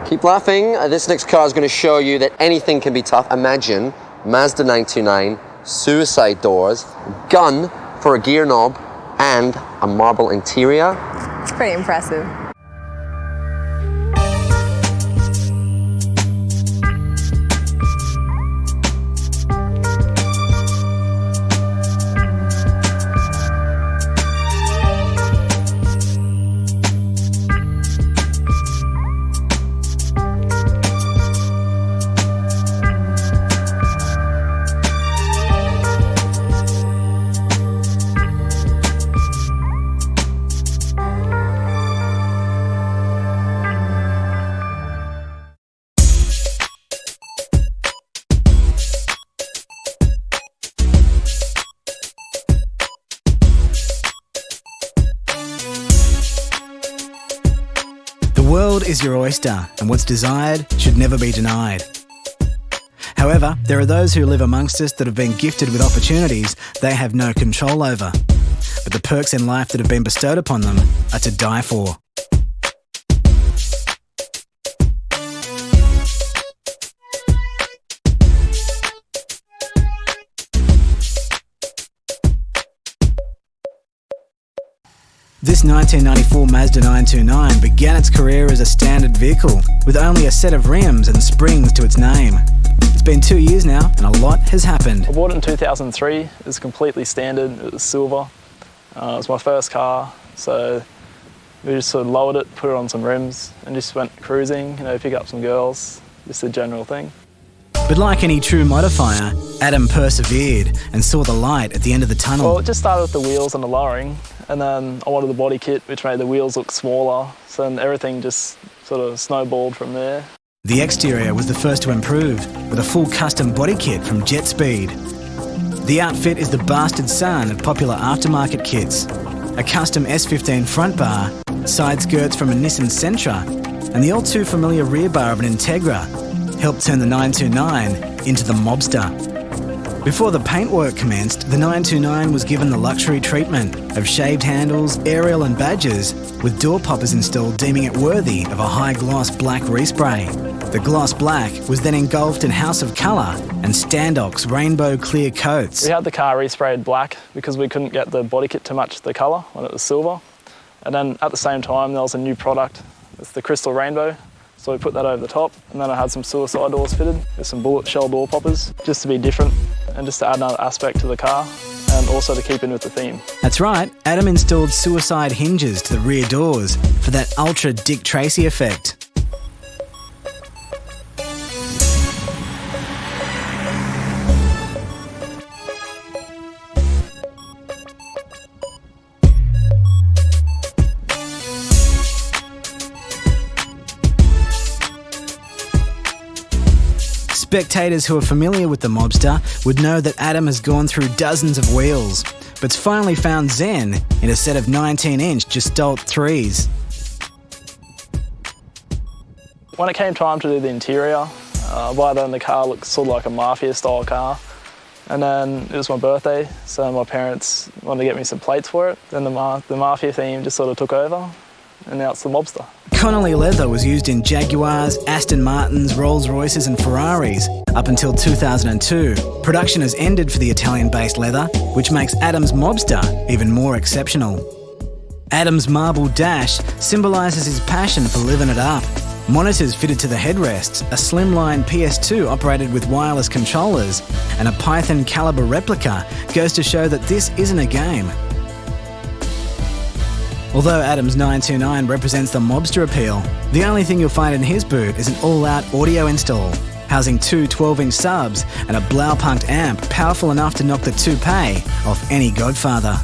Keep laughing. This next car is going to show you that anything can be tough. Imagine Mazda 929, suicide doors, gun for a gear knob, and a marble interior. It's pretty impressive. The world is your oyster, and what's desired should never be denied. However, there are those who live amongst us that have been gifted with opportunities they have no control over. But the perks in life that have been bestowed upon them are to die for. This 1994 Mazda 929 began its career as a standard vehicle, with only a set of rims and springs to its name. It's been 2 years now, and a lot has happened. I bought it in 2003. It was completely standard. It was silver. It was my first car, so we just sort of lowered it, put it on some rims, and just went cruising, pick up some girls, just the general thing. But like any true modifier, Adam persevered and saw the light at the end of the tunnel. Well, it just started with the wheels and the lowering, and then I wanted the body kit, which made the wheels look smaller, so then everything just sort of snowballed from there. The exterior was the first to improve, with a full custom body kit from Jetspeed. The outfit is the bastard son of popular aftermarket kits. A custom S15 front bar, side skirts from a Nissan Sentra, and the all too familiar rear bar of an Integra helped turn the 929 into the mobster. Before the paintwork commenced, the 929 was given the luxury treatment of shaved handles, aerial and badges, with door poppers installed deeming it worthy of a high-gloss black respray. The gloss black was then engulfed in House of Colour and Standock's rainbow clear coats. We had the car resprayed black because we couldn't get the body kit to match the colour when it was silver. And then at the same time there was a new product, it's the Crystal Rainbow. So we put that over the top, and then I had some suicide doors fitted with some bullet shell door poppers, just to be different and just to add another aspect to the car and also to keep in with the theme. That's right, Adam installed suicide hinges to the rear doors for that ultra Dick Tracy effect. Spectators who are familiar with the mobster would know that Adam has gone through dozens of wheels, but's finally found Zen in a set of 19-inch Gestalt 3s. When it came time to do the interior, by then the car looked sort of like a Mafia-style car. And then it was my birthday, so my parents wanted to get me some plates for it. Then the Mafia theme just sort of took over. and now it's the Mobster. Connolly leather was used in Jaguars, Aston Martins, Rolls Royces and Ferraris up until 2002. Production has ended for the Italian-based leather, which makes Adam's Mobster even more exceptional. Adam's Marble Dash symbolises his passion for living it up. Monitors fitted to the headrests, a slimline PS2 operated with wireless controllers, and a Python caliber replica goes to show that this isn't a game. Although Adam's 929 represents the mobster appeal, the only thing you'll find in his boot is an all-out audio install, housing two 12-inch subs and a Blaupunkt amp powerful enough to knock the toupee off any Godfather.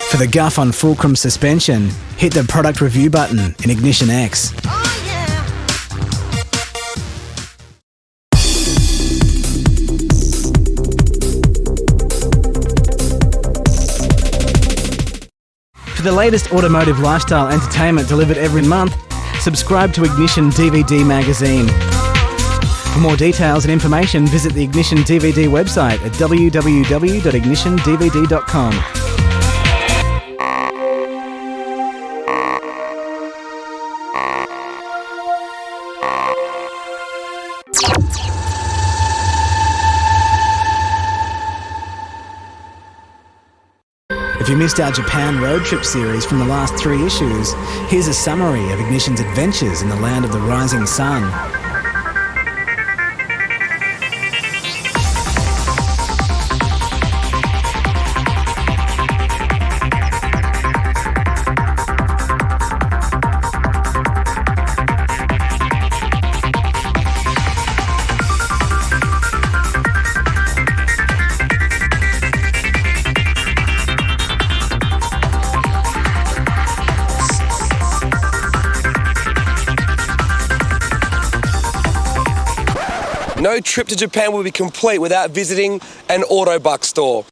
For the guff on fulcrum suspension, hit the product review button in Ignition X. For the latest automotive lifestyle entertainment delivered every month, subscribe to Ignition DVD magazine. For more details and information, visit the Ignition DVD website at www.ignitiondvd.com. If you missed our Japan road trip series from the last 3 issues, here's a summary of Ignition's adventures in the land of the rising sun. No trip to Japan will be complete without visiting an Autobuck store.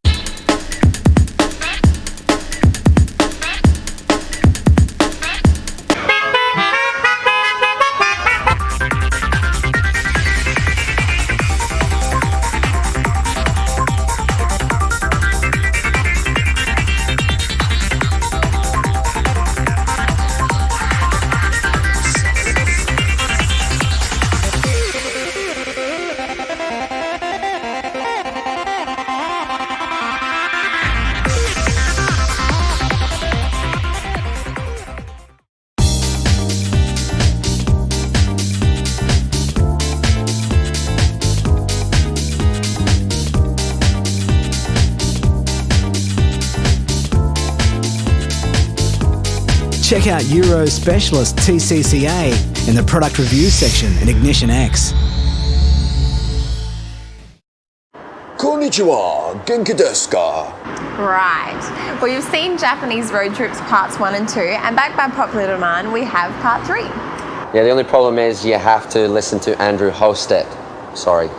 Check out Euro Specialist TCCA in the product review section in Ignition X. Konnichiwa, genki desu ka? Right. Well, you've seen Japanese road trips parts 1 and 2, and backed by popular demand, we have part 3. Yeah, the only problem is you have to listen to Andrew Hostet. Sorry.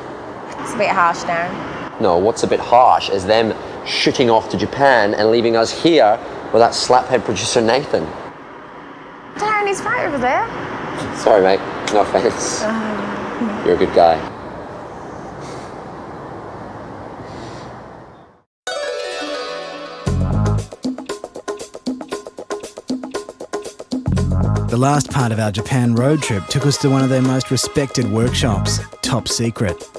It's a bit harsh, Darren. No, what's a bit harsh is them shooting off to Japan and leaving us here with that slaphead producer Nathan. Darren, he's right over there. Sorry, mate. No offense. You're a good guy. The last part of our Japan road trip took us to one of their most respected workshops, Top Secret.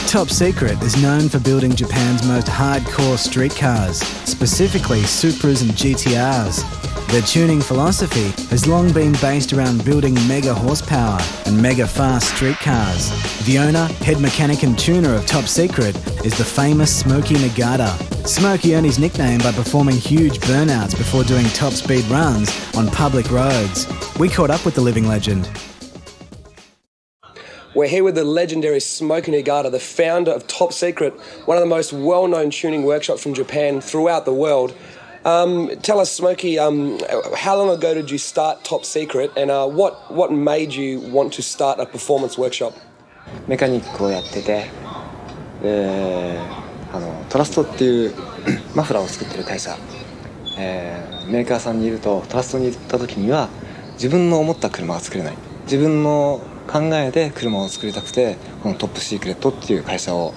Top Secret is known for building Japan's most hardcore street cars, specifically Supras and GTRs. Their tuning philosophy has long been based around building mega horsepower and mega fast street cars. The owner, head mechanic and tuner of Top Secret is the famous Smokey Nagata. Smokey earned his nickname by performing huge burnouts before doing top speed runs on public roads. We caught up with the living legend. We're here with the legendary Smokey Nagata, the founder of Top Secret, one of the most well-known tuning workshops from Japan throughout the world. Tell us, Smokey, how long ago did you start Top Secret, and what made you want to start a performance workshop? メカニックをやってて、でトラストっていうマフラーを作ってる会社、メーカーさんにいるとトラストに行った時には自分の思った車が作れない、自分の考えで車を作りたくてこのトップシークレットっていう会社を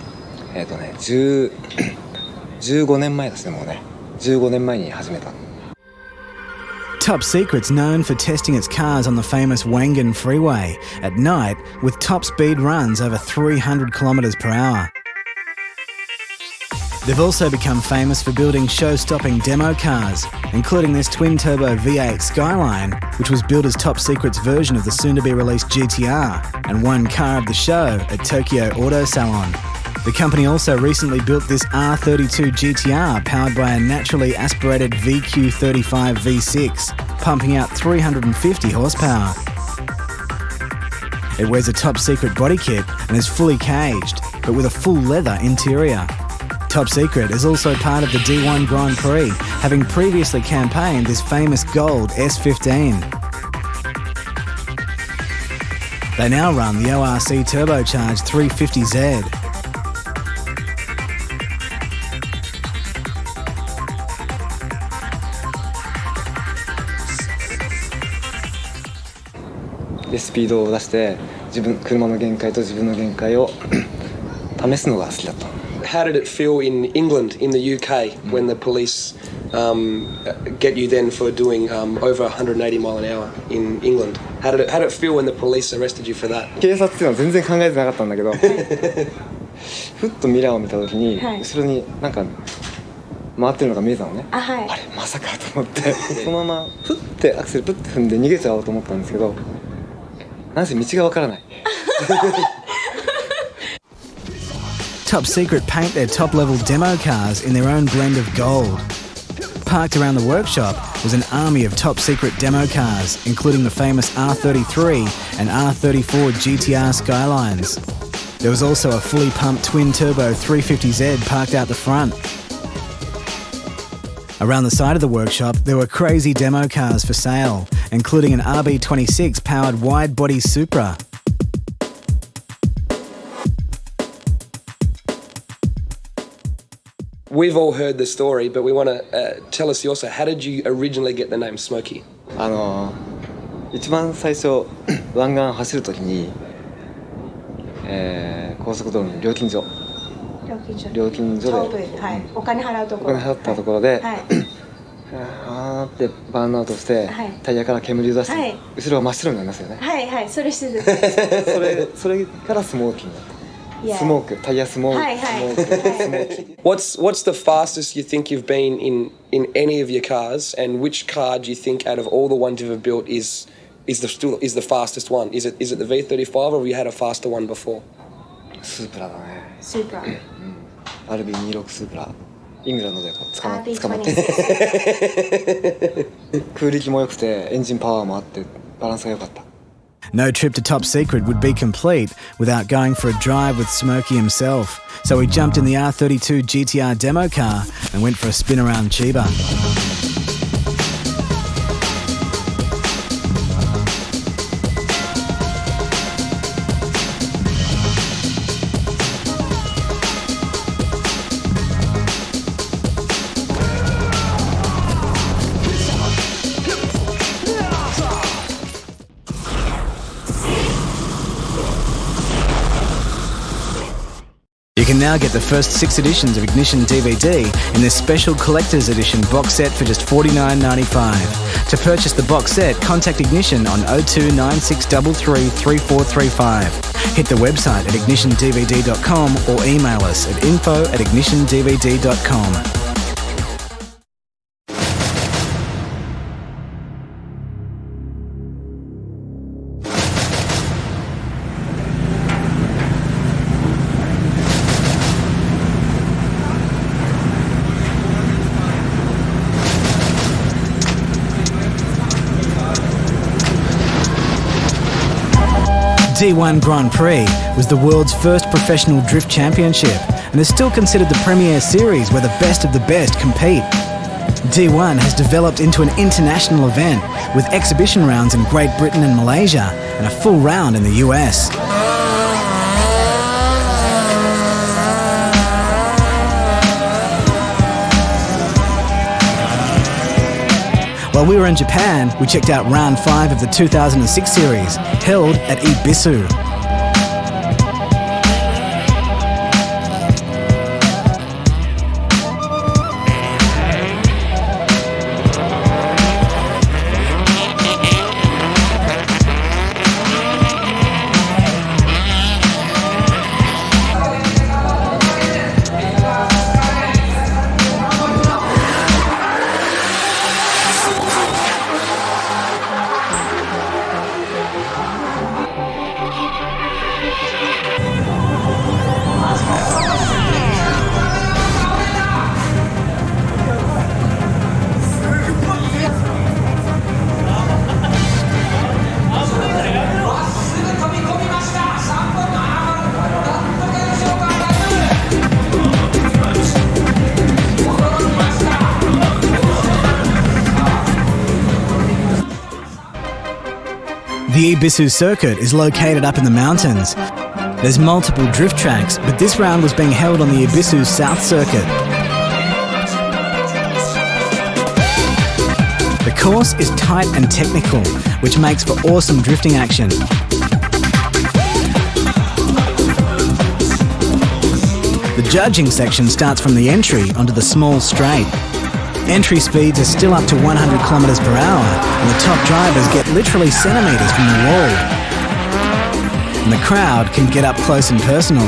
15年前ですね、もうね15年前に始めた。Top Secret's known for testing its cars on the famous Wangan Freeway at night with top speed runs over 300 kilometres per hour. They've also become famous for building show-stopping demo cars, including this twin-turbo V8 Skyline, which was built as Top Secret's version of the soon-to-be-released GTR and won Car of the Show at Tokyo Auto Salon. The company also recently built this R32 GTR powered by a naturally aspirated VQ35 V6, pumping out 350 horsepower. It wears a Top Secret body kit and is fully caged, but with a full leather interior. Top Secret is also part of the D1 Grand Prix, having previously campaigned this famous gold S15. They now run the ORC turbocharged 350Z.でスピードを出して車の限界と自分の限界を試すのが好きだった。How did it feel in England, in the UK, when the police get you then for doing over 180 mile an hour in England? How did it feel when the police arrested you for that? 警察っていうのは全然考えてなかったんだけどふっとミラーを見た時に、後ろになんか回ってるのが見えたのね、あれまさかと思ってそのままふってアクセルプッて踏んで逃げちゃおうと思ったんですけど、なんせ道がわからないTop Secret paint their top-level demo cars in their own blend of gold. Parked around the workshop was an army of Top Secret demo cars, including the famous R33 and R34 GTR Skylines. There was also a fully pumped twin-turbo 350Z parked out the front. Around the side of the workshop, there were crazy demo cars for sale, including an RB26 powered wide-body Supra. We've all heard the story, but we want to tell us yours. How did you originally get the name Smokey? 一番最初湾岸走る時に、高速道路の料金所で、お金払うところ、お金払ったところで、あーってバーンアウトして、タイヤから煙を出して、後ろが真っ白になりますよね。はいはい、それしてる。それからスモーキーになった。スモーク、タイヤスモーク。What's the fastest you think you've been in any of your cars, and which car do you think out of all the ones you've built is the fastest one? Is it the V35, or have you had a faster one before? スープラだね。スープラ。RB26 スープラ。イングランドで捕まって空力も良くてエンジンパワーもあってバランスが良かった。No trip to Top Secret would be complete without going for a drive with Smokey himself, so we jumped in the R32 GTR demo car and went for a spin around Chiba. You can now get the first 6 editions of Ignition DVD in this special collector's edition box set for just $49.95. To purchase the box set, contact Ignition on 02 9633 3435. Hit the website at ignitiondvd.com or email us at info@ignitiondvd.com. D1 Grand Prix was the world's first professional drift championship and is still considered the premier series where the best of the best compete. D1 has developed into an international event with exhibition rounds in Great Britain and Malaysia and a full round in the US. While we were in Japan, we checked out round 5 of the 2006 series, held at Ibisu. The Ibisu circuit is located up in the mountains. There's multiple drift tracks, but this round was being held on the Ibisu South Circuit. The course is tight and technical, which makes for awesome drifting action. The judging section starts from the entry onto the small straight. Entry speeds are still up to 100 kilometres per hour, and the top drivers get literally centimetres from the wall. And the crowd can get up close and personal.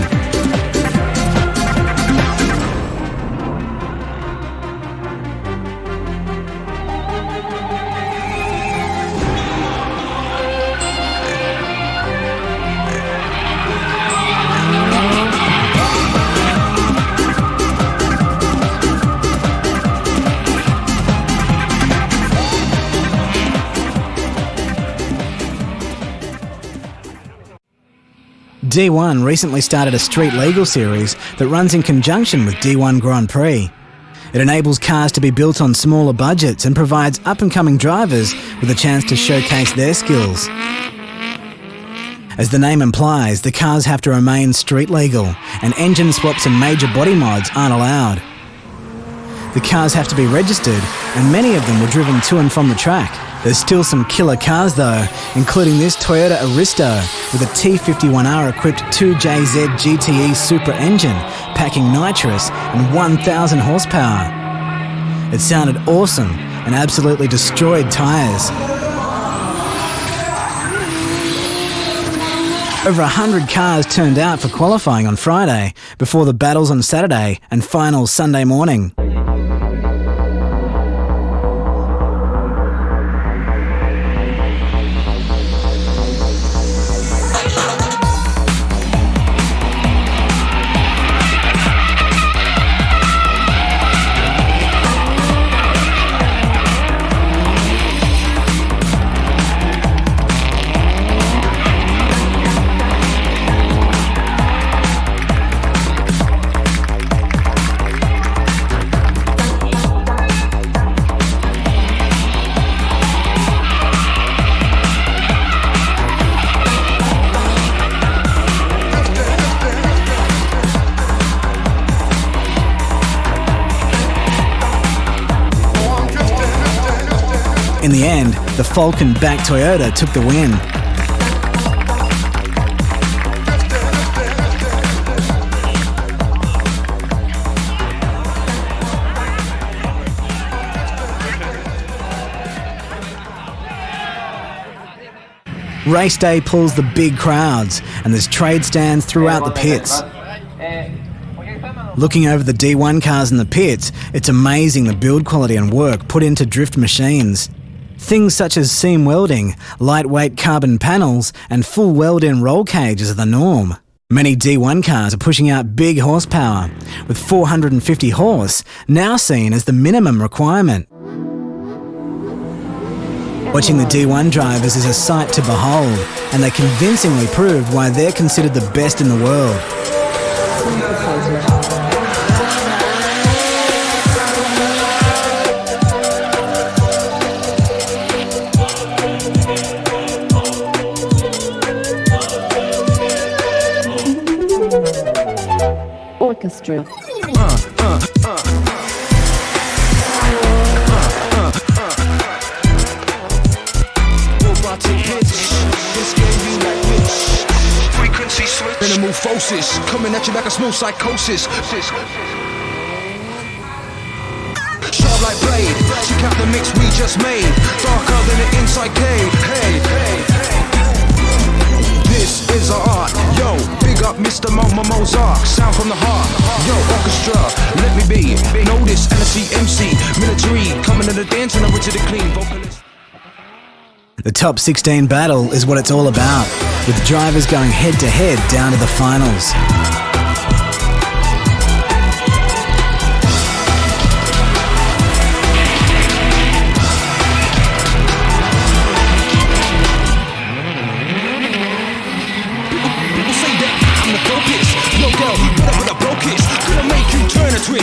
D1 recently started a street legal series that runs in conjunction with D1 Grand Prix. It enables cars to be built on smaller budgets and provides up-and-coming drivers with a chance to showcase their skills. As the name implies, the cars have to remain street legal, and engine swaps and major body mods aren't allowed. The cars have to be registered, and many of them were driven to and from the track. There's still some killer cars though, including this Toyota Aristo with a T51R equipped 2JZ GTE Super engine, packing nitrous and 1,000 horsepower. It sounded awesome and absolutely destroyed tyres. Over 100 cars turned out for qualifying on Friday, before the battles on Saturday and finals Sunday morning. In the end, the Falcon-backed Toyota took the win. Race day pulls the big crowds, and there's trade stands throughout the pits. Looking over the D1 cars in the pits, it's amazing the build quality and work put into drift machines. Things such as seam welding, lightweight carbon panels, and full weld-in roll cages are the norm. Many D1 cars are pushing out big horsepower, with 450 horse now seen as the minimum requirement. Watching the D1 drivers is a sight to behold, and they convincingly proved why they're considered the best in the world. Drew. Frequency switch. Minimal phosis. Coming at you like a small psychosis. Sharp like blade. Check out the mix we just made. Darker than the inside cave. Hey, hey. This is our art. Yo, big up Mr. Mozart. Sound from the heart. Yo, orchestra, let me be. Notice NSC MC. Military. Coming to the dance and I'm rich to the clean. Vocalist. The top 16 battle is what it's all about, with drivers going head to head down to the finals.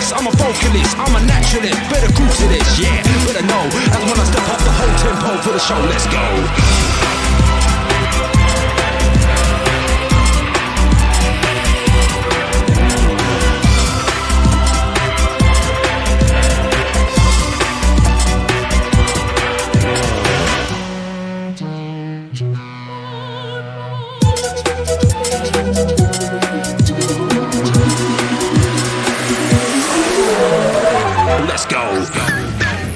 I'm a vocalist, I'm a naturalist. Better groove to this, yeah, better know. As when I step up the whole tempo for the show, let's go. Let's go.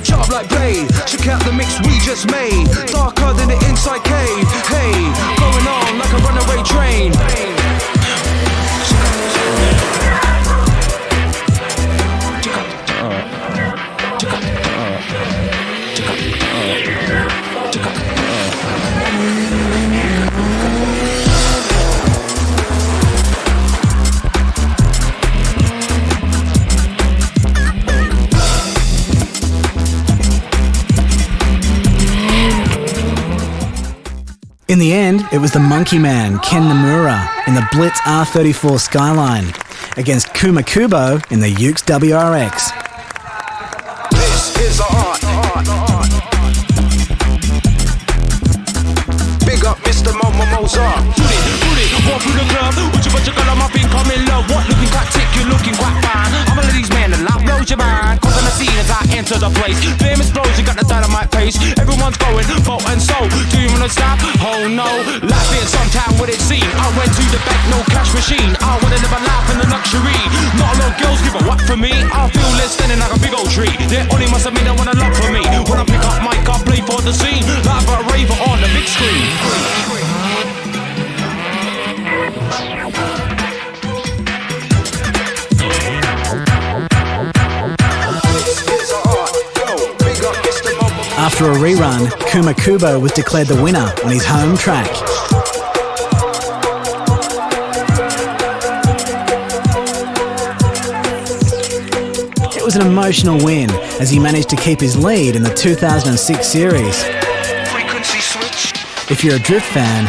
Sharp like blade, check out the mix we just made. Darker than the inside cave. Hey, going on like a runaway train. In the end, it was the Monkey Man, Ken Nomura, in the Blitz R34 Skyline against Kuma Kubo in the Ukes WRX. This is art. Big up Mr. Mozart. Put it, walk through the club. With your bunch of girl, my pink, come in love. What looking quite thick, you're looking quite fine. I'm a ladies man, and love blows your mind. Cause on the scene as I enter the place. Flame explosion, got the dynamite pace. Everyone's going, boat and soul. Do you wanna stop? Oh no, life is sometime what it seemed. I went to the bank, no cash machine. I wanna live a life in the luxury. Not a lot of girls give a what for me. I feel less standing like a big old tree. They only must admit they wanna love for me. When I pick up mic, I play for the scene. Live a raver on the big screen. After a rerun, Kuma Kubo was declared the winner on his home track. It was an emotional win as he managed to keep his lead in the 2006 series. If you're a drift fan,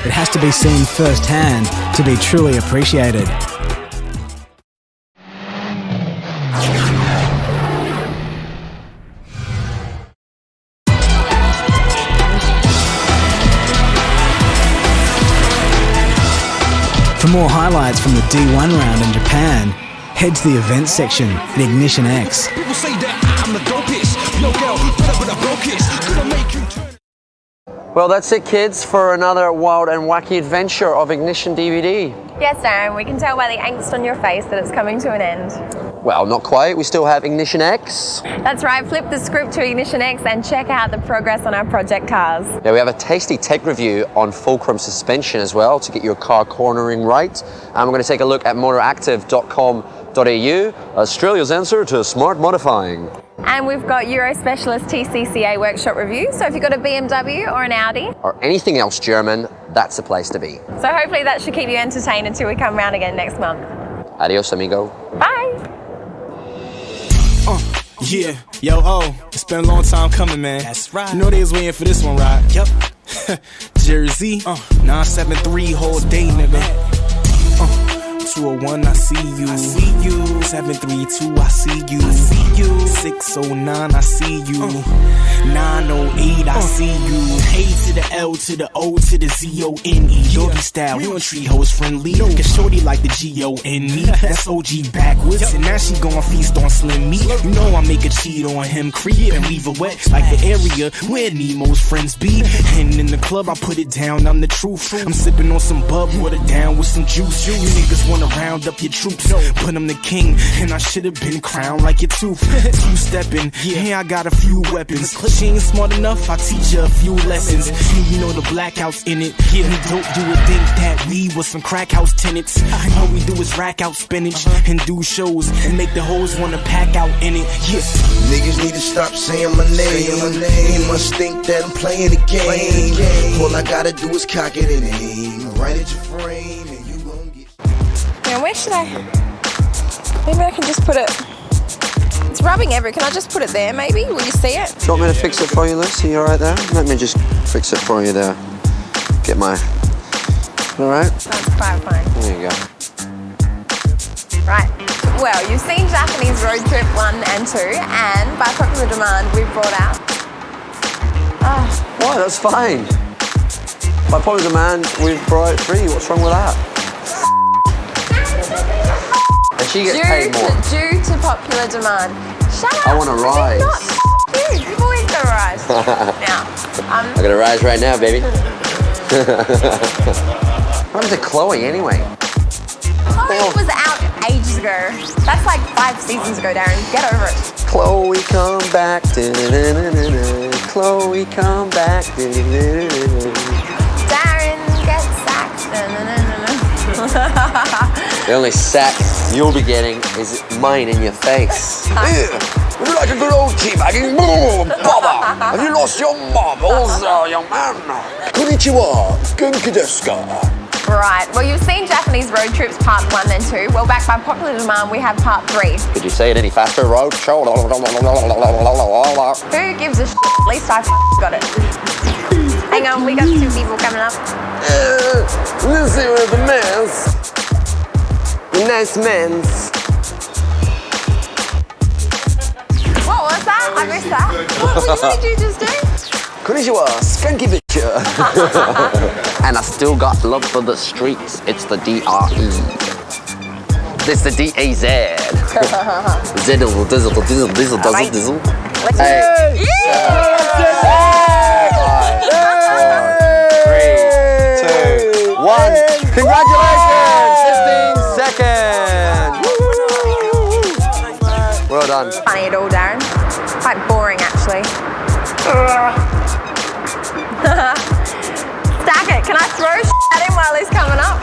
it has to be seen firsthand to be truly appreciated. For more highlights from the D1 round in Japan, head to the events section at Ignition X. People say that I'm the dopest. Yo, girl, but I broke it. Could I make you turn? Well, that's it, kids, for another wild and wacky adventure of Ignition DVD. Yes, Darren, we can tell by the angst on your face that it's coming to an end. Well, not quite. We still have Ignition X. That's right, flip the script to Ignition X and check out the progress on our project cars. Yeah, we have a tasty tech review on Fulcrum suspension as well to get your car cornering right. And we're going to take a look at motoractive.com.au, Australia's answer to smart modifying. And we've got Euro Specialist TCCA workshop review, so if you've got a BMW or an Audi, or anything else German, that's the place to be. so hopefully that should keep you entertained until we come round again next month. Adios, amigo. Bye! Yeah, yo, it's been a long time coming, man. That's right. You know they was waiting for this one, right? Yep. Jersey, 973 whole day, nigga. 201, I see you. 732, I see you. 609, I see you. 908, I see you. A to the L to the O to the Z-O-N-E. Doggy style, we don't treat hoes friendly. Cause shorty like the G-O-N-E. That's OG backwards, and now she gon' feast on slim meat. You know I make a cheat on him, creep and leave her wet like the area where Nemo's friends be. And in the club, I put it down, I'm the truth. I'm sipping on some bub, water down with some juice. You niggas wanna round up your troops, but I'm the king, and I should've been crowned like your tooth. Two-stepping, yeah, I got a few weapons. She ain't smart enough, I teach her a few lessons. And you know the blackouts in it. Yeah, dope, you would think that we was some crack house tenants. All we do is rack out spinach and do shows and make the hoes wanna pack out in it. Yeah. Niggas need to stop saying my name. They must think that I'm playing the game. All I gotta do is cock it and aim right at your frame, and you gon' get. Now where should I? Maybe I can just put it. It's rubbing everywhere. Can I just put it there? Maybe. Will you see it? Do you want me to fix it for you, Luce? Are you alright there? Let me just fix it for you there. Get my. Alright? That's quite fine. There you go. Right. Well, you've seen Japanese Road Trip 1 and 2, and by popular demand, we've brought out. Why? That's fine. By popular demand, we've brought out 3. What's wrong with that? And she gets paid more. Due to popular demand. Shut up. I want to rise. Not you. You've always got to rise. Now, I gotta rise right now, baby. What happened to Chloe anyway? Chloe was out ages ago. That's like 5 seasons ago, Darren. Get over it. Chloe, come back. Chloe, come back. Darren gets sacked. The only sack you'll be getting is mine in your face. Would you like a good old teabagging? Baba, have you lost your marbles, young man? Konnichiwa, genki desu ka? Right, well, you've seen Japanese Road Trips Part 1 and 2. Well, back by popular demand, we have Part 3. Could you say it any faster, Road? Who gives a shit? At least I got it. Hang on, we got 2 people coming up. Let's see where the man's. The nice man's. What was that? I missed that. What did you just do? Konnichiwa, skanky bitch. And I still got love for the streets. It's the D-R-E. It's the D-A-Z. Ziddle, dizzle, dizzle, dizzle, dizzle, dizzle. Let's Hey. Yeah! 5, 4, 3, 2, 1. Congratulations! 15 seconds. Well done. Funny at all, Darren. Quite boring, actually. Stack it. Can I throw at him while he's coming up?